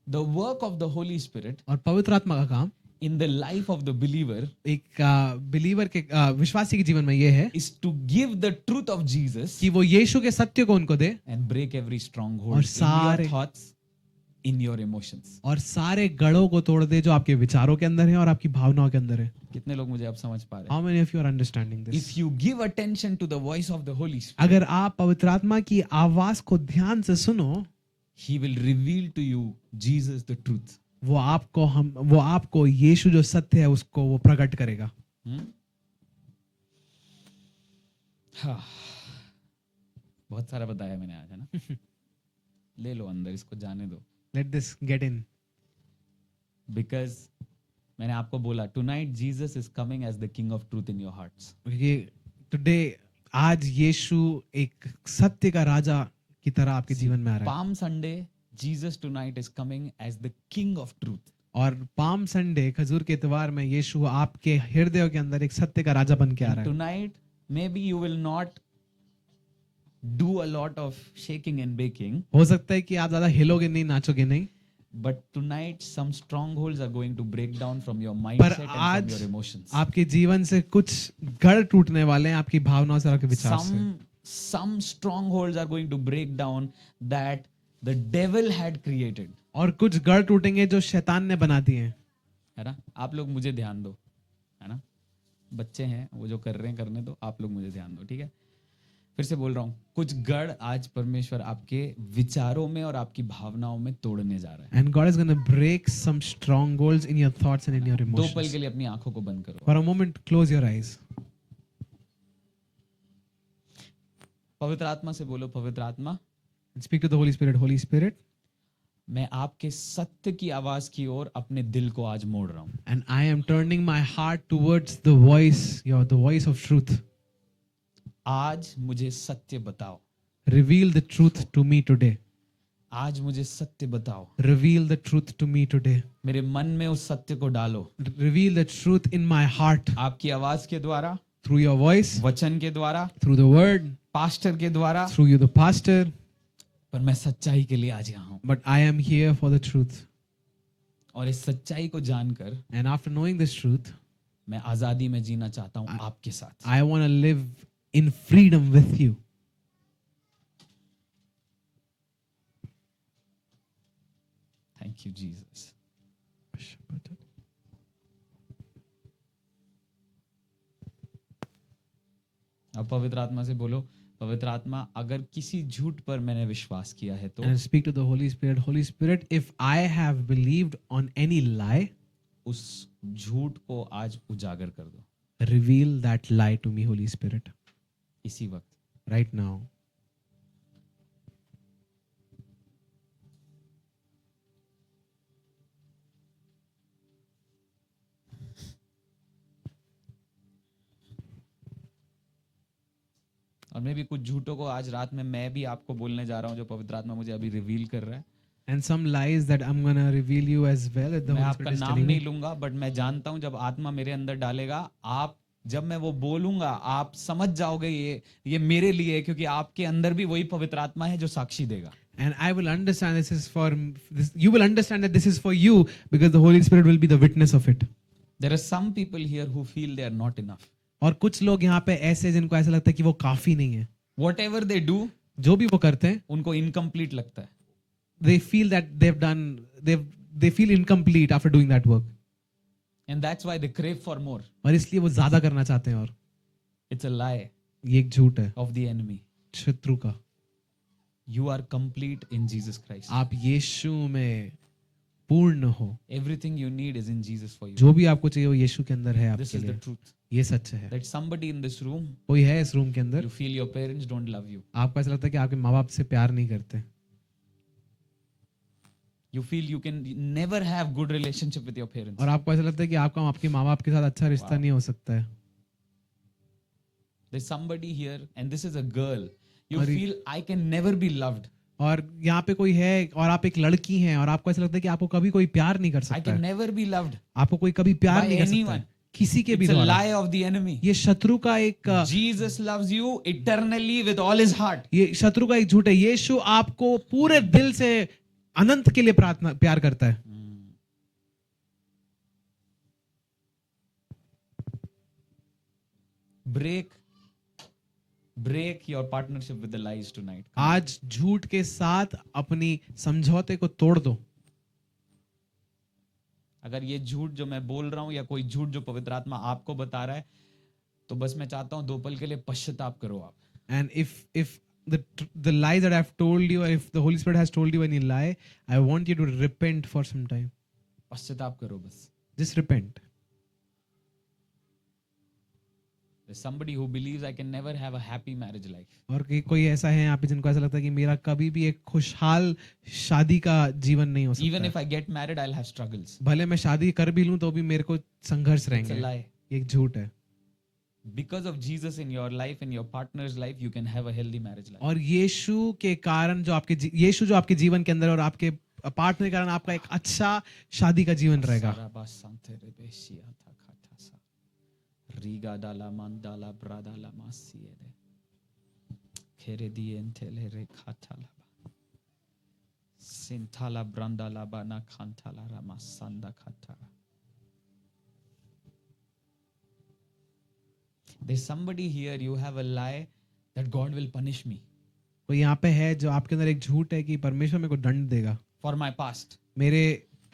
the work of the Holy Spirit और पवित्र आत्मा का काम in the life of the believer एक बिलीवर के विश्वासी के जीवन में ये है is to give the truth of Jesus कि वो यीशु के सत्य को उनको दे and break every stronghold और in सारे- your thoughts, in your emotions. और सारे गढ़ों को तोड़ दे जो आपके विचारों के अंदर है और आपकी भावनाओं के अंदर है. कितने लोग मुझे अब समझ पा रहे हैं? How many of you are understanding this? If you give attention to the voice of the Holy Spirit, अगर आप पवित्र आत्मा की आवाज को ध्यान से सुनो, He will reveal to you Jesus the truth. वो आपको यीशु जो सत्य है उसको वो प्रकट करेगा. Hmm? हाँ, बहुत सारा बताया मैंने आज, है ना? ले लो अंदर, इसको जाने दो, Let this get in. Because मैंने आपको बोला tonight Jesus is coming as the king of truth in your hearts. ये टुडे, आज यीशु एक सत्य का राजा की तरह आपके जीवन में आ रहा है. Palm Sunday Jesus tonight is coming as the king of truth. और पाम संडे, खजूर के इतवार में यीशु आपके हृदय के अंदर एक सत्य का राजा बन के आ रहा है. Tonight may be you will not do a lot of shaking and baking, हो सकता है कि आप ज्यादा हिलोगे नहीं, नाचोगे नहीं, but tonight some strongholds are going to break down from your पर mindset and from आज your emotions. आपके जीवन से कुछ गढ़ टूटने वाले हैं, आपकी भावनाओं से और आपके विचार से. Some strongholds are going to break down that the devil had created. और कुछ गढ़ टूटेंगे जो शैतान ने बना दिए हैं. है ना? आप लोग मुझे ध्यान दो, है ना? बच्चे हैं, वो जो कर रहे हैं करने दो, आप लोग मुझे ध्यान दो, ठीक है? फिर से बोल रहा हूं, कुछ गढ़ आज परमेश्वर आपके विचारों में और आपकी भावनाओं में तोड़ने जा रहा है. And God is going to break some strongholds in your thoughts and in your दो पल emotions. के लिए अपनी आंखों को बंद करो. For a moment, close your eyes. पवित्र आत्मा से बोलो, पवित्र आत्मा, And speak to the Holy Spirit. Holy Spirit, मैं आपके सत्य की आवाज की ओर अपने दिल को आज मोड़ रहा हूं. and I am turning my heart towards the voice of truth. आज मुझे सत्य बताओ. Reveal the truth to me today. आज मुझे सत्य बताओ. Reveal the truth to me today. मेरे मन में उस सत्य को डालो. Reveal the truth in my heart आपकी आवाज के द्वारा, through your voice, वचन के द्वारा, through the word, पास्टर के द्वारा. through you, the pastor. पर मैं सच्चाई के लिए आज यहाँ हूँ. But I am here for the truth. और इस सच्चाई को जानकर And after knowing this truth, मैं आजादी में जीना चाहता हूँ आपके साथ. I want to live in freedom with you. Thank you Jesus. अब पवित्र आत्मा से बोलो, पवित्र आत्मा, अगर किसी झूठ पर मैंने विश्वास किया है तो And speak to the Holy Spirit. Holy Spirit, if I have believed on any lie, उस झूठ को आज उजागर कर दो. reveal that lie to me, Holy Spirit, इसी वक्त. right now. और मैं भी कुछ झूठों को आज रात में मैं भी आपको बोलने जा रहा हूँ, जो पवित्र आत्मा मुझे अभी रिवील कर रहा है. And some lies that I'm going to reveal you as well. That the मैं Holy आपका Spirit is नाम telling नहीं me. लूंगा, बट मैं जानता हूं जब आत्मा मेरे अंदर डालेगा, आप जब मैं वो बोलूंगा आप समझ जाओगे ये मेरे लिए है, क्योंकि आपके अंदर भी वही पवित्र आत्मा है जो साक्षी देगा. And I will understand this is for this. You will understand that this is for you because the Holy Spirit will be the witness of it. There are some people here who feel they are not enough. और कुछ लोग यहाँ पे ऐसे जिनको ऐसा लगता है कि वो काफी नहीं है. Whatever they do, जो भी वो करते हैं, उनको इनकम्प्लीट लगता है. they feel that they feel incomplete after doing that work. And that's why they crave for more. और इसलिए वो ज्यादा करना चाहते हैं. और It's a lie ये एक झूठ है of the enemy. शत्रु का. You are complete in Jesus Christ. आप यीशु में पूर्ण हो. Everything you need is in Jesus for you. जो भी आपको चाहिए वो यीशु के अंदर है This आपके is the लिए. truth. ये सच है. That somebody in this room, कोई है इस रूम के अंदर, you feel your parents don't love you. आपको ऐसा लगता है कि आपके माँ बाप से प्यार नहीं करते. You feel you can never have good relationship with your parents. और आपको ऐसा लगता है कि आपका आपके माँ बाप के साथ अच्छा रिश्ता नहीं हो सकता है. There's somebody here and this is a girl. You और feel I can never be loved. और यहाँ पे कोई है और आप एक लड़की हैं और आपको ऐसा लगता है कि आपको कभी कोई प्यार नहीं कर I सकता can है. never be loved. आपको कोई कभी प्यार by नहीं कर सकता anyone. है. किसी के भी It's a द्वारा. lie of the enemy. ये शत्रु का एक Jesus loves you eternally with all his heart. ये शत्रु का एक झूठ है. यीशु आपको पूरे दिल से अनंत के लिए प्रार्थना प्यार करता है. Break your partnership with the lies tonight. आज झूठ के साथ अपनी समझौते को तोड़ दो. अगर ये झूठ जो मैं बोल रहा हूं या कोई झूठ जो पवित्र आत्मा आपको बता रहा है, तो बस मैं चाहता हूं 2 पल के लिए पश्चाताप करो आप. And if the lie that I've told you, or if the Holy Spirit has told you any lie, I want you to repent for some time. पश्चाताप करो बस. Just repent. There's somebody who believes I can never have a happy marriage life. और कोई ऐसा है यहाँ पे जिनको ऐसा लगता है कि मेरा कभी भी एक खुशहाल शादी का जीवन नहीं हो Even सकता if I get married, I'll have struggles. भले मैं शादी कर भी लूं तो भी मेरे को संघर्ष It's a रहेंगे lie. ये एक झूठ है Because of Jesus in your life, in your partner's life, you can have a healthy marriage life. और यीशु के कारण जो आपके यीशु जो आपके जीवन के अंदर और आपके पार्टनर के कारण आपका एक अच्छा शादी का जीवन रहेगा Riga dala mandala bradala masiede. Kere dientele rekatala. Sintala brandala bana kantala ramasanda katara. There's somebody here, you have a lie that God will punish me कोई यहाँ पे है जो आपके अंदर एक झूठ है कि परमेश्वर मेरे को दंड देगा for my past, मेरे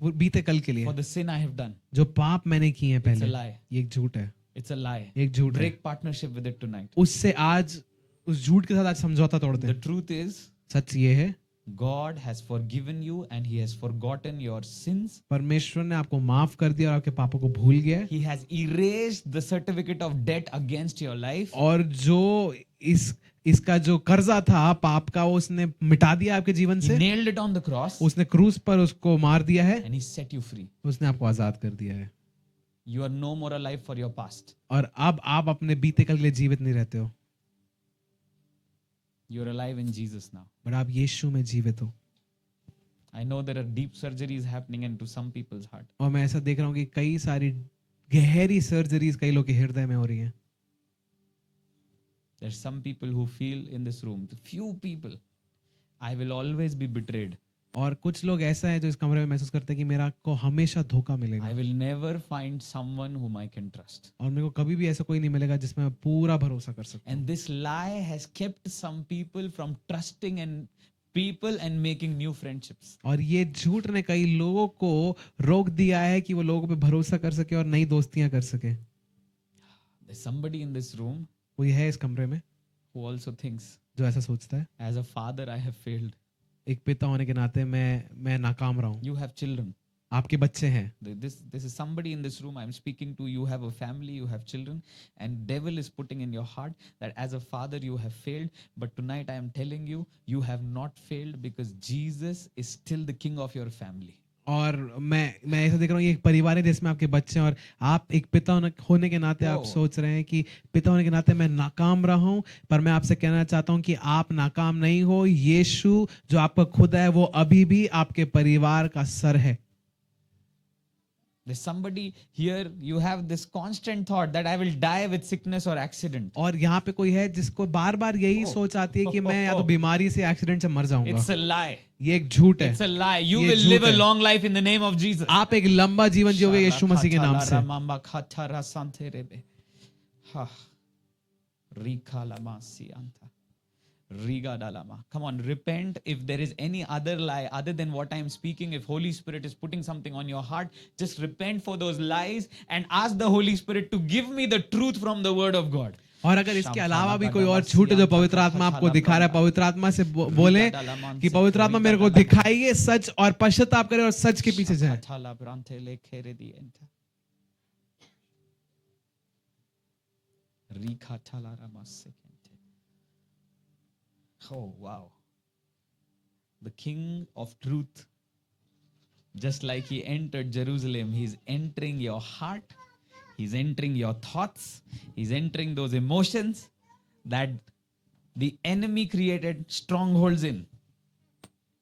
बीते कल के लिए for the sin I have done. जो पाप मैंने किए हैं It's a पहले lie. ये एक झूठ है It's a lie. एक झूठ है Break partnership with it tonight. उससे आज उस झूठ के साथ आज समझौता तोड़ दे The truth is, सच ये है God has forgiven you and He has forgotten your sins. परमेश्वर ने आपको माफ कर दिया और आपके पापों को भूल गया है He has erased the certificate of debt against your life. और जो इसका जो कर्जा था पाप का वो उसने मिटा दिया आपके जीवन He से nailed it on the cross उसने क्रूस पर उसको मार दिया है and He set you free. उसने आपको आजाद कर दिया है You are no more alive for your past. और अब आप अपने बीते कल के लिए जीवित नहीं रहते हो You are alive in Jesus now. But आप यीशु में जीवित हो I know there are deep surgeries happening into some people's heart. और मैं ऐसा देख रहा हूँ कि कई सारी गहरी सर्जरीज कई लोग के हृदय में हो रही हैं There's some people who feel in this room, the few people, I will always be betrayed. और कुछ लोग ऐसा है जो इस कमरे में महसूस करते हैं कि मेरा को हमेशा धोखा मिलेगा I will never find someone whom I can trust. और मेरे को कभी भी ऐसा कोई नहीं मिलेगा जिसमें मैं पूरा भरोसा कर सकूं And this lie has kept some people from trusting and people and making new friendships. और ये झूठ ने कई लोगों को रोक दिया है कि वो लोगों पे भरोसा कर सके और नई दोस्तियां कर सके There's somebody in this room कोई है इस कमरे में who also thinks, जो ऐसा सोचता है as a father, I have failed. एक पिता होने के नाते मैं नाकाम रहा हूँ You have children. आपके बच्चे हैं This is somebody in this room I'm speaking to. You have a family, you have children, and devil is putting in your heart that as a father you have failed. But tonight I am telling you, you have not failed because Jesus is still the king of your family. और मैं ऐसा देख रहा हूँ ये एक परिवार है जिसमें आपके बच्चे हैं और आप एक पिता होने के नाते आप सोच रहे हैं कि पिता होने के नाते मैं नाकाम रहा हूँ पर मैं आपसे कहना चाहता हूँ कि आप नाकाम नहीं हो यीशु जो आपका खुदा है वो अभी भी आपके परिवार का सर है There's somebody here, you have this constant thought that I will die with sickness or accident. और यहाँ पे कोई है जिसको बार बार यही सोच आती है कि मैं या तो बीमारी से एक्सीडेंट से मर जाऊंगा It's a lie. ये एक झूठ है It's a lie. You ये will झूठ live a है। long life in the name of Jesus. आप एक लंबा जीवन जियोगे यीशु मसीह के नाम से Ramamba khatara santerebe. Ha. Rika lama sianta. Riga dalama. Come on, repent. If there is any other lie other than what I am speaking, if Holy Spirit is putting something on your heart, just repent for those lies and ask the Holy Spirit to give me the truth from the Word of God. और अगर इसके अलावा भी कोई और झूठ जो पवित्र आत्मा आपको दिखा रहा है पवित्र आत्मा से बोले कि पवित्र आत्मा मेरे को दिखाइए सच और पश्चाताप करे और सच के पीछे जाए Oh wow. The King of Truth, just like he entered Jerusalem, he's entering your heart. He's entering your thoughts. He's entering those emotions that the enemy created strongholds in.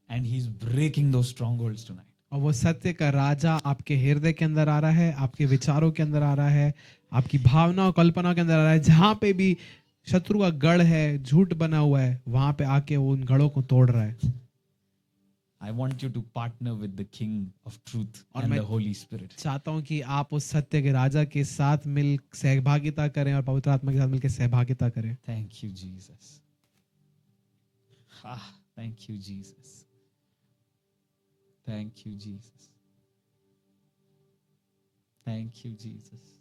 And he's breaking those strongholds tonight. और वो सत्य का राजा आपके हृदय के अंदर आ रहा है आपके विचारों के अंदर आ रहा है आपकी भावनाओं कल्पनाओं के अंदर आ रहा है जहां पे भी शत्रु का गढ़ है झूठ बना हुआ है वहां पे आके वो उन गढ़ों को तोड़ रहा है I want you to partner with the King of Truth और and मैं the Holy Spirit. चाहता हूं कि आप उस सत्य के राजा के साथ मिल सहभागिता करें और पवित्र आत्मा के साथ मिलकर सहभागिता करें Thank you, Jesus. Thank you, Jesus. Thank you, Jesus. Thank you, Jesus.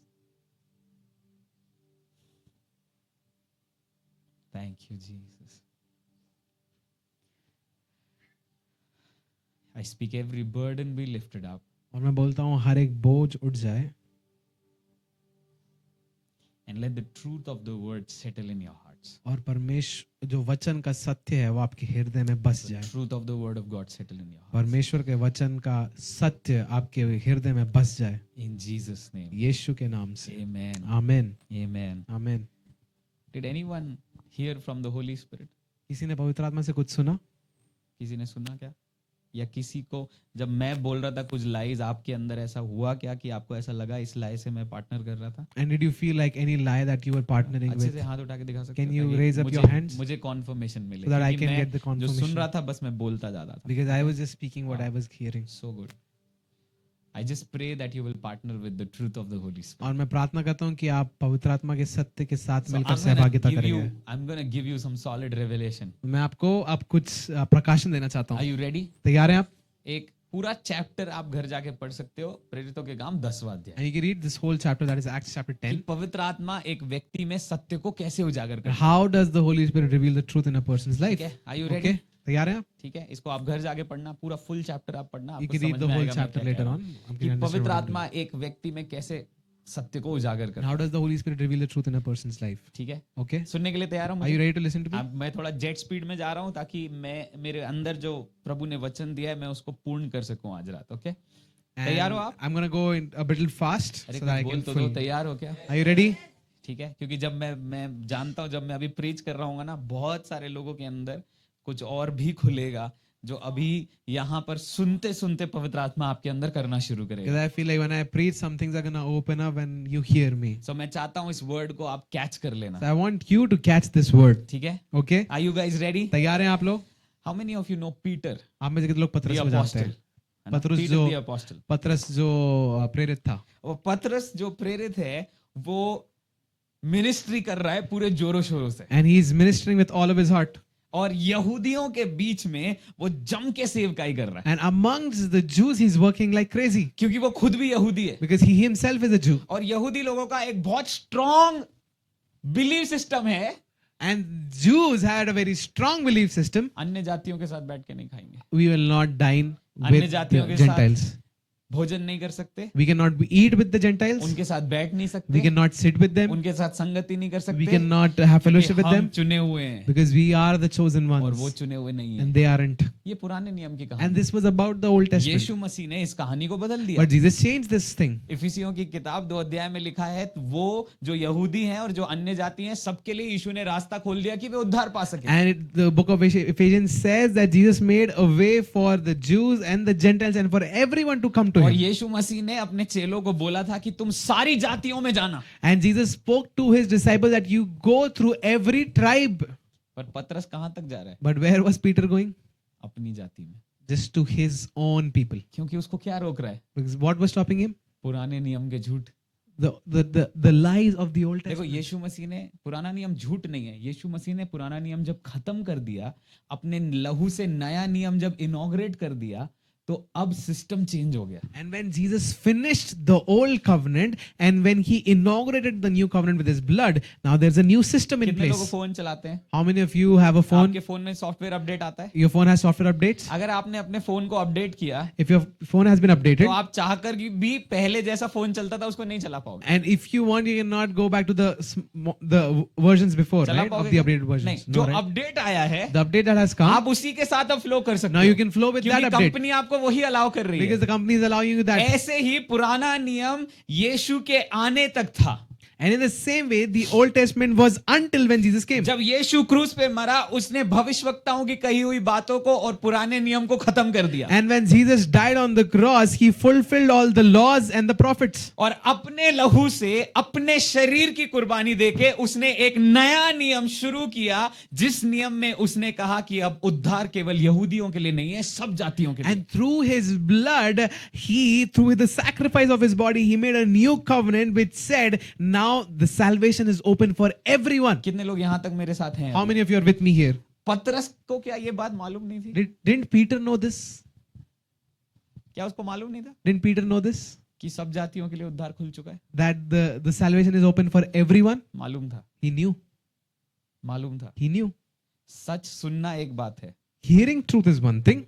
Thank you, Jesus. I speak every burden be lifted up. और मैं बोलता हूं हर एक बोझ उठ जाए and let the truth of the word settle in your hearts. और परमेश्वर जो वचन का सत्य है वो आपके हृदय में बस The जाए। truth of the word of God settle in your hearts. परमेश्वर के वचन का सत्य आपके हृदय में बस जाए In Jesus' name. यीशु के नाम से। Amen. आमीन Amen. आमीन। Did anyone hear from the Holy Spirit? किसी ने पवित्र आत्मा से कुछ सुना? किसी ने सुना क्या? या किसी को जब मैं बोल रहा था कुछ लाइज आपके अंदर ऐसा हुआ क्या कि आपको ऐसा लगा इस लाई से मैं पार्टनर कर रहा था? And did you feel like any lie that you were partnering अच्छे with? से हाथ उठा के दिखा सकते Can हो you ताकि raise up मुझे your hands? मुझे कॉन्फर्मेशन मिले So that I क्योंकि can मैं get the जो सुन confirmation. रहा था बस मैं बोलता जा रहा था। Because I was just speaking what I was hearing. So good. I just pray that you will partner with the truth of the Holy Spirit. और मैं प्रार्थना करता हूँ कि आप पवित्र आत्मा के सत्य के साथ So मिलकर I'm सहभागिता gonna give करेंगे। you, I'm gonna give you some solid revelation. मैं आपको अब कुछ प्रकाशन देना चाहता Are हूँ। you ready? तैयार हैं आप? एक पूरा चैप्टर आप घर जाके पढ़ सकते हो, प्रेरितों के काम 10वां अध्याय। And you can read this whole chapter, that is Acts chapter कि 10. पवित्र आत्मा एक व्यक्ति में सत्य को कैसे उजागर करता है। How does the Holy Spirit reveal the truth in a person's life? ठीक है? Are you ready? Okay, तैयार हैं आप? ठीक है, इसको आप घर जाके पढ़ना, पूरा फुल चैप्टर आप पढ़ना, You आपको can read समझ the में whole आएगा मैं chapter क्या कह later रहा on. हूँ। You कि can understand पवित्र what I'm आत्मा एक व्यक्ति में कैसे सत्य को उजागर doing. करता How है। does the Holy Spirit reveal the truth in a person's life? ठीक है, Okay, सुनने के लिए तैयार हो are you मुझे? ready to listen to me? अब मैं थोड़ा जेट स्पीड में जा रहा हूँ ताकि मैं मेरे अंदर जो प्रभु ने वचन दिया है मैं उसको पूर्ण कर सकूं आज रात। ओके, तैयार And हो आप? I'm gonna go in a bit fast अरे so that I कुछ बोल can तो दो, full. तैयार हो क्या? Are you ready? ठीक है, क्योंकि जब मैं जानता हूँ जब मैं अभी प्रीच कर रहा हूँ ना, बहुत सारे लोगों के अंदर कुछ और भी खुलेगा जो अभी यहाँ पर सुनते सुनते पवित्र आत्मा आपके अंदर करना शुरू Because करेगा। I feel like when I preach, some things are gonna open up when you hear me. सो मैं चाहता हूँ इस वर्ड को आप कैच कर लेना। So I want you to catch this word. ठीक है, Okay? Are you guys ready? तैयार हैं आप लोग? How many of you know Peter आप में से कितने लोग पतरस द को जानते अपोस्टल? हैं? पतरस जो अपोस्टल, पतरस जो प्रेरित था। वो पतरस जो प्रेरित है वो मिनिस्ट्री कर रहा है पूरे जोरों शोरों से, And he is ministering with all of his heart. और यहूदियों के बीच में वो जम के सेवकाई कर रहा है And amongst the Jews, he's working like crazy क्योंकि वो खुद भी यहूदी है। because he himself is a Jew. और यहूदी लोगों का एक बहुत स्ट्रॉन्ग बिलीव सिस्टम है, And Jews had a very strong belief system. अन्य जातियों के साथ बैठ के नहीं खाएंगे, We will not dine अन्य with जातियों the के साथ Gentiles. भोजन नहीं कर सकते, We cannot eat with the Gentiles. उनके साथ बैठ नहीं We सकते, cannot sit with them. उनके साथ संगति नहीं कर We सकते, cannot have fellowship with हम them चुने हुए हैं because we are the chosen और वो ones चुने हुए नहीं है। and they aren't. ये पुराने नियम की And कहानी। this was about the Old Testament. यीशु मसीह ने इस कहानी को बदल दिया। But Jesus changed this thing. इफिसियों की किताब 2 अध्याय में लिखा है, वो जो यहूदी हैं और जो अन्य जाति हैं सबके लिए यीशु ने रास्ता खोल दिया कि वे उद्धार पा सके। The book of Ephesians says that Jesus made a way for the Jews and the Gentiles and for everyone to come to और him. यीशु मसीह ने अपने चेलों को बोला था कि तुम सारी जातियों में जाना। And Jesus spoke to his disciples that you go through every tribe. पर पतरस कहां तक जा रहा है? But where was Peter going? अपनी जाति में। Just to his own people. क्योंकि उसको क्या रोक रहा है? Because what was stopping him? पुराने नियम के झूठ। The lies of the Old देखो, Testament. यीशु मसीह ने पुराना नियम झूठ नहीं है। यीशु मसीह ने पुराना नियम जब खत्म कर दिया, अपने लहू से नया नियम जब इनॉग्रेट कर दिया, तो अब सिस्टम चेंज हो गया। And when Jesus finished the old covenant and when he inaugurated the new covenant with his blood, now there's a new system in कितने लोग place. फोन चलाते हैं? How many of you have a phone? आपके phone में software update आता है? Your phone has software updates. अगर आपने अपने फोन को अपडेट किया If your phone has been तो updated, आप चाहकर भी पहले जैसा फोन चलता था उसको नहीं चला पाओगे। and if you want, you cannot go back to the versions before, चला right? Of पाओगे the क्या? updated versions. नहीं, No, जो right? अपडेट आया है The update that has come, आप उसी के साथ अब फ्लो कर सकते now हो, you can flow with that क्योंकि update कंपनी आपको वही अलाउ कर रही because है। the company is allowing you that. ऐसे ही पुराना नियम यीशु के आने तक था। And in the same way, the Old Testament was until when Jesus came. जब यीशु क्रूस पे मरा, उसने भविष्यवक्ताओं की कही हुई बातों को और पुराने नियम को खत्म कर दिया And when Jesus died on the cross, he fulfilled all the laws and the prophets. और अपने लहू से अपने शरीर की कुर्बानी देके उसने एक नया नियम शुरू किया, जिस नियम में उसने कहा कि अब उद्धार केवल यहूदियों के लिए नहीं है, सब जातियों के लिए। And through his blood, through the sacrifice of his body, he made a new covenant which said, now the salvation is open for everyone. कितने लोग यहां तक मेरे साथ हैं? How many of you are with me here? पतरस को क्या ये बात मालूम नहीं थी? Didn't Peter know this? क्या उसको मालूम नहीं था Didn't Peter know this? कि सब जातियों के लिए उद्धार खुल चुका है? That the salvation is open for everyone? मालूम था, He knew. मालूम था। He knew. सच सुनना एक बात है, Hearing truth is one thing,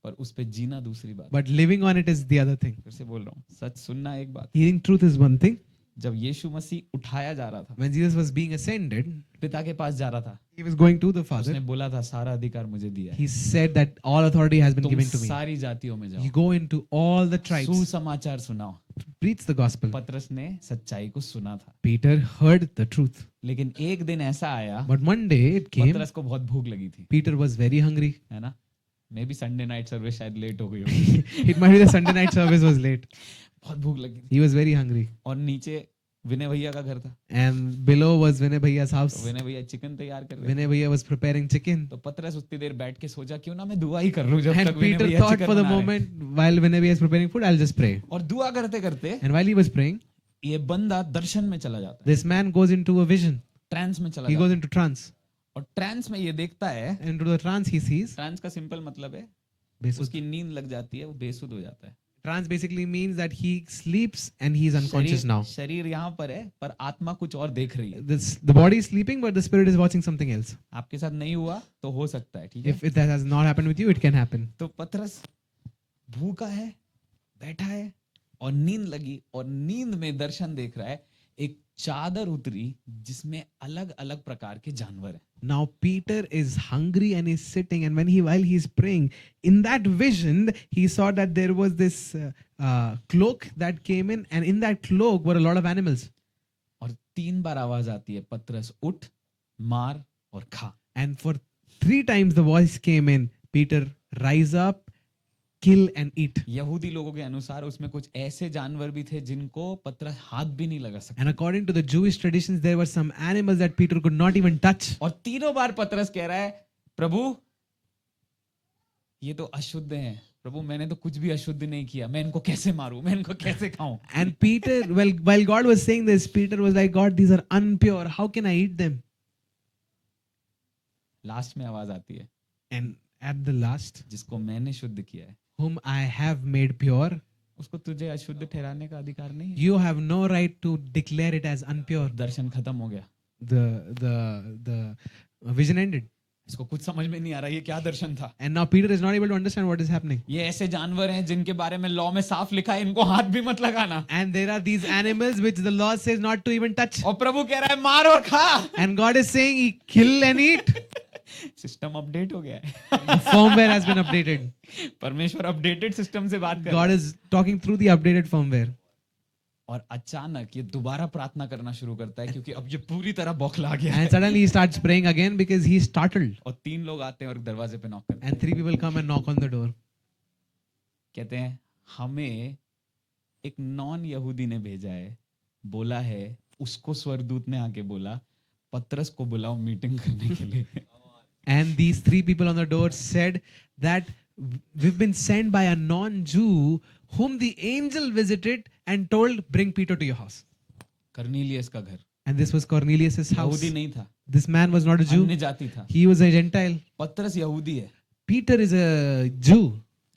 पर उस पे जीना दूसरी बात। but living on it is the other thing. फिर से बोल रहा हूँ, सच सुनना एक बात, Hearing truth is one thing, जब यीशु मसीह उठाया जा रहा था, When Jesus was being ascended, पिता के पास जा रहा था, he was going to the उसने Father. बोला था सारा अधिकार मुझे दिया है, He said that all authority has been तुम given to me. सारी जातियों में You जाओ, go into all the tribes, सुसमाचार सुनाओ। preach the gospel. पतरस ने सच्चाई को सुना था, Peter heard the truth. लेकिन एक दिन ऐसा आया, But one day it came, पतरस को बहुत भूख लगी थी, Peter was very hungry. है ना? May be Sunday night service शायद लेट हो गई होगी। It might be the Sunday night service was late. बहुत भूख लगी थी, He was very hungry. और नीचे विनय भैया का घर था, And below was Vinay Bhaiya's तो house. विनय भैया चिकन तैयार कर रहे थे। Vinay Bhaiya was preparing chicken. तो पतरस उतनी देर बैठ के सोचा क्यों ना मैं दुआ ही कर लूं जब And तक विनय Peter भैया thought चिकन for the बना रहे हैं। moment, while Vinay Bhaiya is preparing food, I'll just pray. और दुआ करते करते And while he was praying, ये बंदा दर्शन में चला जाता है, this man goes into a vision. Trance में चला He जाता goes है, into trance. और ट्रांस में ये देखता है, Into the trance he sees. Trance का सिंपल मतलब है Basically, उसकी नींद लग जाती है, वो बेसुध हो जाता है। trance basically means that he sleeps and he is unconscious now. शरीर यहाँ पर है पर आत्मा कुछ और देख रही है। The body is sleeping, but the spirit is watching something else. आपके साथ नहीं हुआ तो हो सकता है, ठीक है? If that has not happened with you, it can happen. तो पतरस भूखा है, बैठा है और नींद लगी, और नींद में दर्शन देख रहा है, एक चादर उतरी जिसमें अलग अलग प्रकार के जानवर हैं। Now Peter is hungry and is sitting, and while he's praying, in that vision he saw that there was this cloak that came in, and in that cloak were a lot of animals. और 3 बार आवाज आती है, पतरस उठ, मार और खा। And for 3 times the voice came in, Peter, rise up, kill and eat. यहूदी लोगों के अनुसार उसमें कुछ ऐसे जानवर भी थे जिनको पतरस हाथ भी नहीं लगा सकता। And according to the Jewish traditions, there were some animals that Peter could not even touch. और 3 बार पतरस कह रहा है, प्रभु ये तो अशुद्ध हैं, प्रभु मैंने तो कुछ भी अशुद्ध नहीं किया, मैं इनको कैसे मारूं, मैं इनको कैसे खाऊं? And Peter, while God was saying this, Peter was like, God, these are unpure. How can I eat them? Last में आवाज आती है, And at the last, जिसको मैंने शुद्ध किया है whom I have made pure, उसको तुझे अशुद्ध ठहराने का अधिकार नहीं है। you have no right to declare it as unpure. दर्शन खत्म हो गया, The vision ended. इसको कुछ समझ में नहीं आ रहा ये क्या दर्शन था। And now Peter is not able to understand what is happening. ये ऐसे जानवर हैं जिनके बारे में लॉ में साफ लिखा है इनको हाथ भी मत लगाना, And there are these animals which the law says not to even touch. और प्रभु कह रहा है मार और खा। And God is saying, kill and eat. System update हो गया है। The firmware has been updated. परमेश्वर अपडेटेड सिस्टम से बात कर रहा God है। is talking through the updated firmware. और अचानक ये दोबारा प्रार्थना करना शुरू करता है क्योंकि अब ये पूरी तरह बौखला गया है। And suddenly he starts praying again because he's startled. और 3 लोग आते हैं और दरवाजे पे नॉक करते हैं, And 3 people come and knock on the door. कहते हैं हमें एक नॉन यहूदी ने भेजा है, बोला है, उसको स्वर्गदूत ने आके बोला पतरस को बुलाओ मीटिंग करने के लिए। And these 3 people on the door said that we've been sent by a non-Jew whom the angel visited and told, bring Peter to your house. Cornelius का घर, And this was Cornelius's house. यहूदी नहीं था, This man was not a Jew. अन्य जाति था। He was a Gentile. पतरस यहूदी है, Peter is a Jew.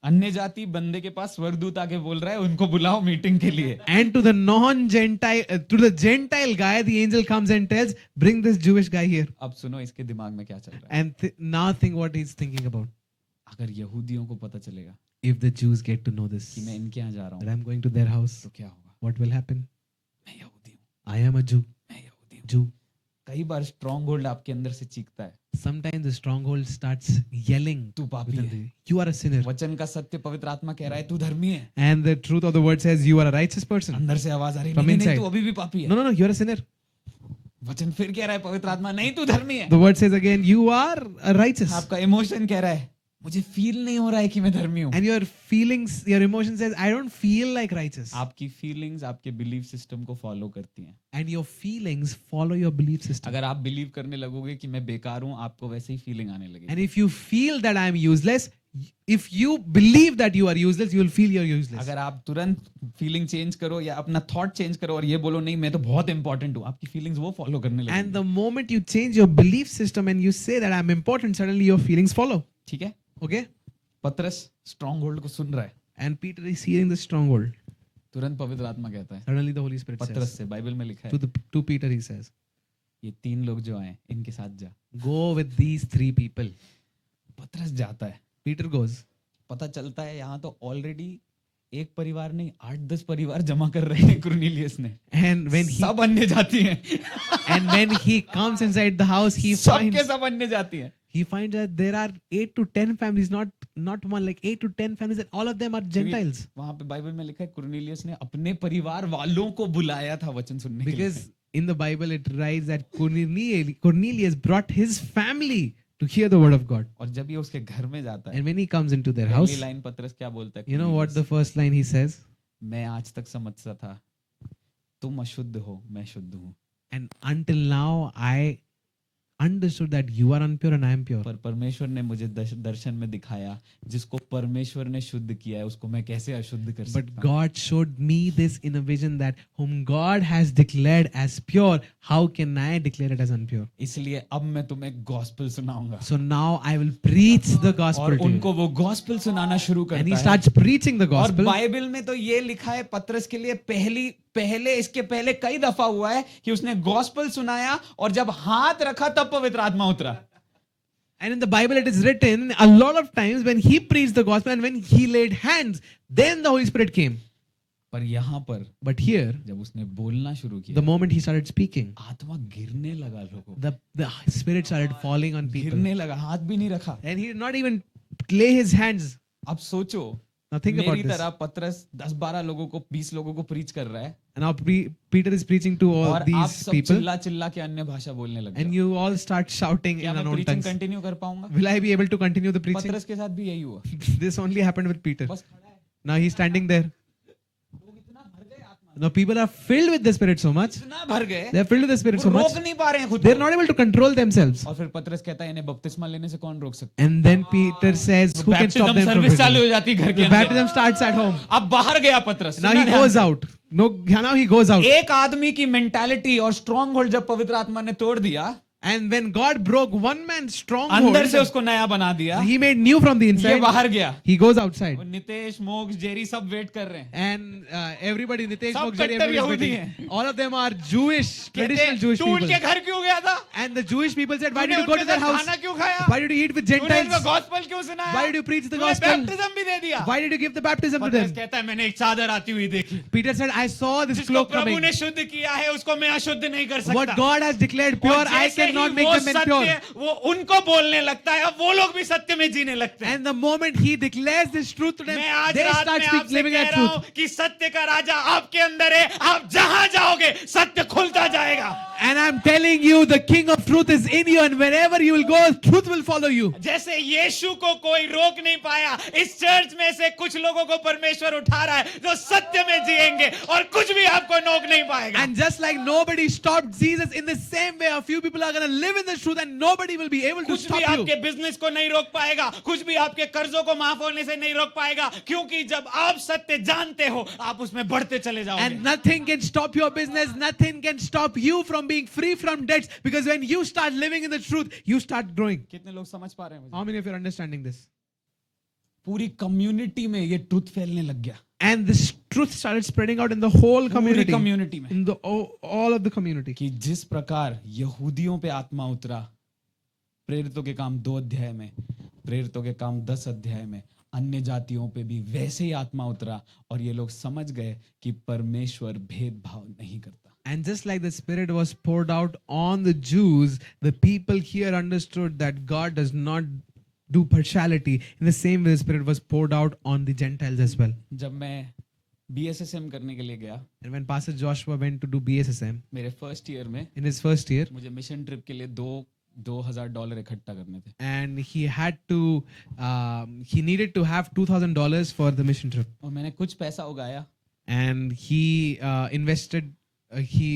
अन्य जाति बंदे के पास स्वर्गदूत आके बोल रहा है उनको बुलाओ मीटिंग के लिए। And to the non-Gentile, to the Gentile guy, the angel comes and tells, bring this Jewish guy here. अब सुनो इसके दिमाग में क्या चल रहा है। And now think what he's thinking about. अगर यहूदियों को पता चलेगा If the Jews get to know this, कि मैं इनके यहाँ जा रहा that हूँ I'm going to their house, तो क्या होगा? what will happen? मैं यहूदी हूँ, I am a Jew. मैं यहूदी हूँ। Jew. कई बार स्ट्रॉन्ग होल्ड आपके अंदर से चीखता है, Sometimes the stronghold starts yelling, तू पापी within है। thee, you are a sinner. वचन का सत्य पवित्र आत्मा कह रहा है तू धर्मी है, And the truth of the word says you are a righteous person. अंदर से आवाज आ रही है From नहीं नहीं inside. तू अभी भी पापी है। No, no, no, you're a sinner. वचन फिर कह रहा है पवित्र आत्मा नहीं तू धर्मी है। The word says again, you are a righteous. आपका इमोशन कह रहा है मुझे फील नहीं हो रहा है कि मैं धर्मी हूँ। And your feelings, your emotion says, I don't feel like righteous. आपकी फीलिंग्स आपके बिलीफ सिस्टम को फॉलो करती हैं। And your feelings follow your belief system. अगर आप बिलीव करने लगोगे कि मैं बेकार हूँ, आपको वैसे ही फीलिंग आने लगेगी। And if you feel that I am useless, if you believe that you are useless, you will feel you're useless. अगर आप तुरंत फीलिंग चेंज करो या अपना थॉट चेंज करो और ये बोलो नहीं मैं तो बहुत इंपॉर्टेंट हूँ, आपकी फीलिंग्स वो फॉलो करने And लगेंगी। the moment you change your belief system and you say that I'm important, suddenly your feelings follow. ठीक है, Okay? पतरस स्ट्रॉन्ग होल्ड को सुन रहा है, And Peter is hearing the stronghold. तुरंत पवित्र आत्मा कहता है Suddenly the Holy Spirit पतरस says से, बाइबल में लिखा to है to Peter, he says, ये 3 लोग जो आए इनके साथ जा। go with these 3 people. पतरस जाता है, Peter goes. पता चलता है यहाँ तो ऑलरेडी एक परिवार नहीं 8-10 परिवार जमा कर रहे हैं कुरनेलियस ने, And when he सब अन्य जाति हैं। and when he comes inside the house, he सबके सब अन्य जाति हैं। finds that there are 8 to 10 families, not one, like 8 to 10 families, and all of them are Gentiles. वहां पे बाइबल में लिखा है कुरनेलियस ने अपने परिवार वालों को बुलाया था वचन सुनने के लिए। Because in the Bible it writes that Cornelius brought his family to hear the word of God. और जब ये उसके घर में जाता है, And when he comes into their पहली house, लाइन पतरस क्या बोलता है? you know what Cornelius, the first line he says? मैं आज तक समझता था तुम अशुद्ध हो, मैं शुद्ध हूँ, And until now I understood that you are impure and I am pure. पर परमेश्वर ने मुझे दर्शन में दिखाया जिसको परमेश्वर ने शुद्ध किया है उसको मैं कैसे अशुद्ध कर But सकता हूँ। God showed me this in a vision that whom God has declared as pure, how can I declare it as impure? इसलिए अब मैं तुम्हें गॉस्पेल सुनाऊंगा। So now I will preach the और gospel to you. उनको वो gospel सुनाना शुरू And he करता है। starts preaching the और gospel. बाइबल में तो ये लिखा है पतरस के लिए इसके पहले कई दफा हुआ है कि उसने गॉस्पेल सुनाया और जब हाथ रखा तब पवित्र आत्मा उतरा। And in the Bible it is written a lot of times when he preached the gospel and when he laid hands, then the Holy Spirit came. पर यहाँ पर But here, जब उसने बोलना शुरू the किया, moment he started speaking, आत्मा गिरने लगा लोगों, the Spirit started falling on people. गिरने लगा, हाथ भी नहीं रखा। And he did not even lay his hands. अब सोचो, Now think about मेरी this. तरह पतरस 10-12 लोगों को 20 लोगों को प्रीच कर रहा है And now Peter is preaching to all और आप these सब people, चिल्ला चिल्ला के अन्य भाषा बोलने लग and गए। you all start shouting क्या in मैं unknown प्रीचिंग tongues. कंटिन्यू कर पाऊंगा? Will I be able to continue the preaching? पतरस के साथ भी यही हुआ। This only happened with Peter. बस खड़ा है, Now he's standing there. लोग इतना भर गए आत्मा, Now people are filled with the Spirit so much. इतना भर गए, They are filled with the Spirit वो so much. रोक नहीं पा रहे हैं खुद They're को। not able to control themselves. और फिर पतरस कहता है इन्हें बपतिस्मा लेने से कौन रोक सकता And then Peter says, who can stop them from service चालू हो baptism? जाती है घर के The अंदर। baptism starts at home. अब बाहर गया पतरस। Now he goes out. No, now he goes out. एक आदमी की मेंटालिटी और स्ट्रॉन्ग होल्ड जब पवित्र आत्मा ने तोड़ दिया, And when God broke one man's stronghold, अंदर से उसको नया बना दिया, he made new from the ये inside. बाहर गया। He goes outside. और नितेश, मोक्ष, जेरी सब वेट कर रहे हैं। And everybody, Nitesh, सब Mokshari, कट्टर everybody is यहूदी waiting. All of them are Jewish, traditional कहते, Jewish तू people. उनके घर क्यों गया था? And the Jewish people said, why तूने did you go to उनके their साथ house? खाना क्यों खाया? Why did you eat with तूने उनको Gentiles? गॉस्पेल क्यों सुनाया? Why did you preach the तूने gospel? बैप्टिज्म भी दे दिया। Why did you give the baptism to पतरस them? कहता है मैंने एक चादर आती हुई देखी, Peter said, I saw this जिसको cloak प्रभु coming. ने शुद्ध किया है उसको मैं अशुद्ध नहीं कर सकता। What God has declared pure, और I जैसे ही cannot make वो them सत्य impure. वो उनको बोलने लगता है, अब वो लोग भी सत्य में जीने लगते हैं। And the moment he declares this truth to them, मैं आज they रात start में आपसे living कह that रहा truth. हूं कि सत्य का राजा आपके अंदर है, आप जहां जाओगे सत्य खुलता जाएगा। And I'm telling you, the King of Truth is in you, and wherever you will go, truth will follow you. जैसे यीशु को कोई रोक नहीं पाया, इस चर्च में से कुछ लोगों को परमेश्वर उठा रहा है जो सत्य में जिएंगे और कुछ भी आपको रोक नहीं पाएगा। And just like nobody stopped Jesus, in the same way, a few people are going to live in the truth, and nobody will be able to कुछ भी stop you. आपके बिजनेस को नहीं रोक पाएगा, कुछ भी आपके कर्जों को माफ होने से नहीं रोक पाएगा, क्योंकि जब आप सत्य जानते हो आप उसमें बढ़ते चले जाओगे। And nothing can stop your business, nothing can stop you from being free from debts, because when you start living in the truth, you start growing. कितने लोग समझ पा रहे हैं मुझे? How many of you are understanding this? पूरी community में ये ट्रुथ फैलने लग गया। And this truth started spreading out in the whole पूरी community, कम्युनिटी में in the all of the community. कि जिस प्रकार यहूदियों पे आत्मा उतरा प्रेरितों के काम 2 अध्याय में, प्रेरितों के काम 10 अध्याय में, अन्य जातियों पे भी वैसे ही आत्मा उतरा और ये लोग समझ गए कि परमेश्वर भेदभाव नहीं करता। And just like the Spirit was poured out on the Jews, the people here understood that God does not do partiality. In the same way, the Spirit was poured out on the Gentiles as well. जब मैं BSSM करने के लिए गया, And when Pastor Joshua went to do BSSM, मेरे first year में in his first year, मुझे mission trip के लिए $2,000 इकट्ठा करने थे and he needed to have $2,000 for the mission trip. और मैंने कुछ पैसा उगाया, And he he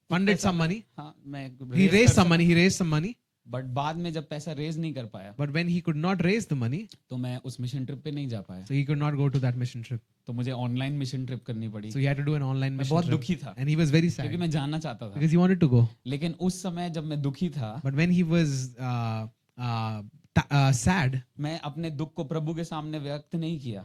funded some money. हाँ मैं He raised some money. But बाद में जब पैसा रेज नहीं कर पाया But when he could not raise the money, तो मैं उस मिशन ट्रिप पे नहीं जा पाया, so he could not go to that mission trip. तो मुझे ऑनलाइन मिशन ट्रिप करनी पड़ी। So he had to do an online मैं mission बहुत trip. दुखी था And he was very क्योंकि sad मैं जानना चाहता था, because he wanted to go. लेकिन उस समय जब मैं दुखी था, But when he was sad, मैं अपने दुख को प्रभु के सामने व्यक्त नहीं किया।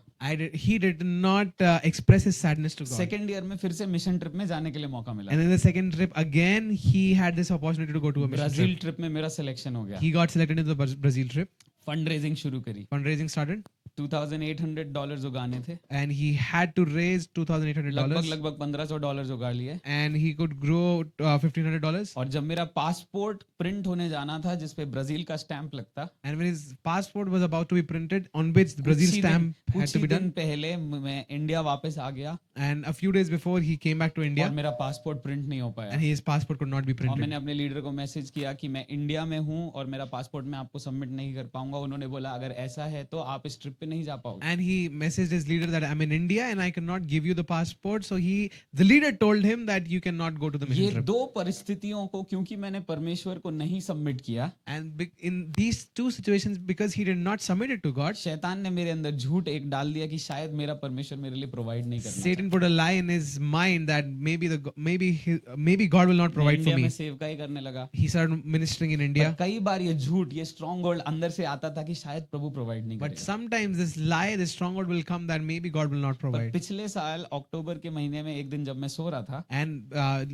he did not express his sadness to God. Second year में फिर से मिशन ट्रिप में जाने के लिए मौका मिला। And in the second trip, again, he had this opportunity to go to a mission Brazil trip. Trip में मेरा सिलेक्शन हो गया, He got selected into the Brazil trip. Fund raising शुरू करी, Fundraising started. $2,800 उगाने थे, and he had to raise $2,800, लगभग $1,500 उगा लिए। and he could grow $1,500. और जब मेरा पासपोर्ट प्रिंट होने जाना था जिसपे ब्राजील का स्टैंप लगता, And when his passport was about to be printed, on which the Brazil stamp had कुछ to ही be दिन done, पहले मैं इंडिया वापस आ गया and a few days before he came back to और India, मेरा passport print नहीं हो पाया। and his passport could not be और printed. मैंने अपने लीडर को मैसेज किया कि मैं इंडिया में हूँ और मेरा पासपोर्ट मैं आपको सबमिट नहीं कर पाऊंगा। उन्होंने बोला अगर ऐसा है तो आप इस ट्रिप पे नहीं जा पाओगे। And he messaged his leader that I'm in India and I cannot give you the passport. So the leader told him that you cannot go to the ये mission trip. दो परिस्थितियों को क्योंकि मैंने परमेश्वर को नहीं सबमिट किया, And in these two situations, because he did not submit it to God, शैतान ने मेरे अंदर झूठ एक डाल दिया कि शायद मेरा परमेश्वर मेरे लिए प्रोवाइड नहीं करना। Satan put a lie in his mind that maybe God will not मैं provide for इंडिया में me. सेवकाई करने लगा। He started ministering in India. पर कई बार ये झूठ, ये स्ट्रॉन्ग होल्ड अंदर से आता था कि शायद प्रभु प्रोवाइड नहीं But करेगा। sometimes this lie, this stronghold will come that maybe God will not पर provide. पिछले साल अक्टूबर के महीने में एक दिन जब मैं सो रहा था, And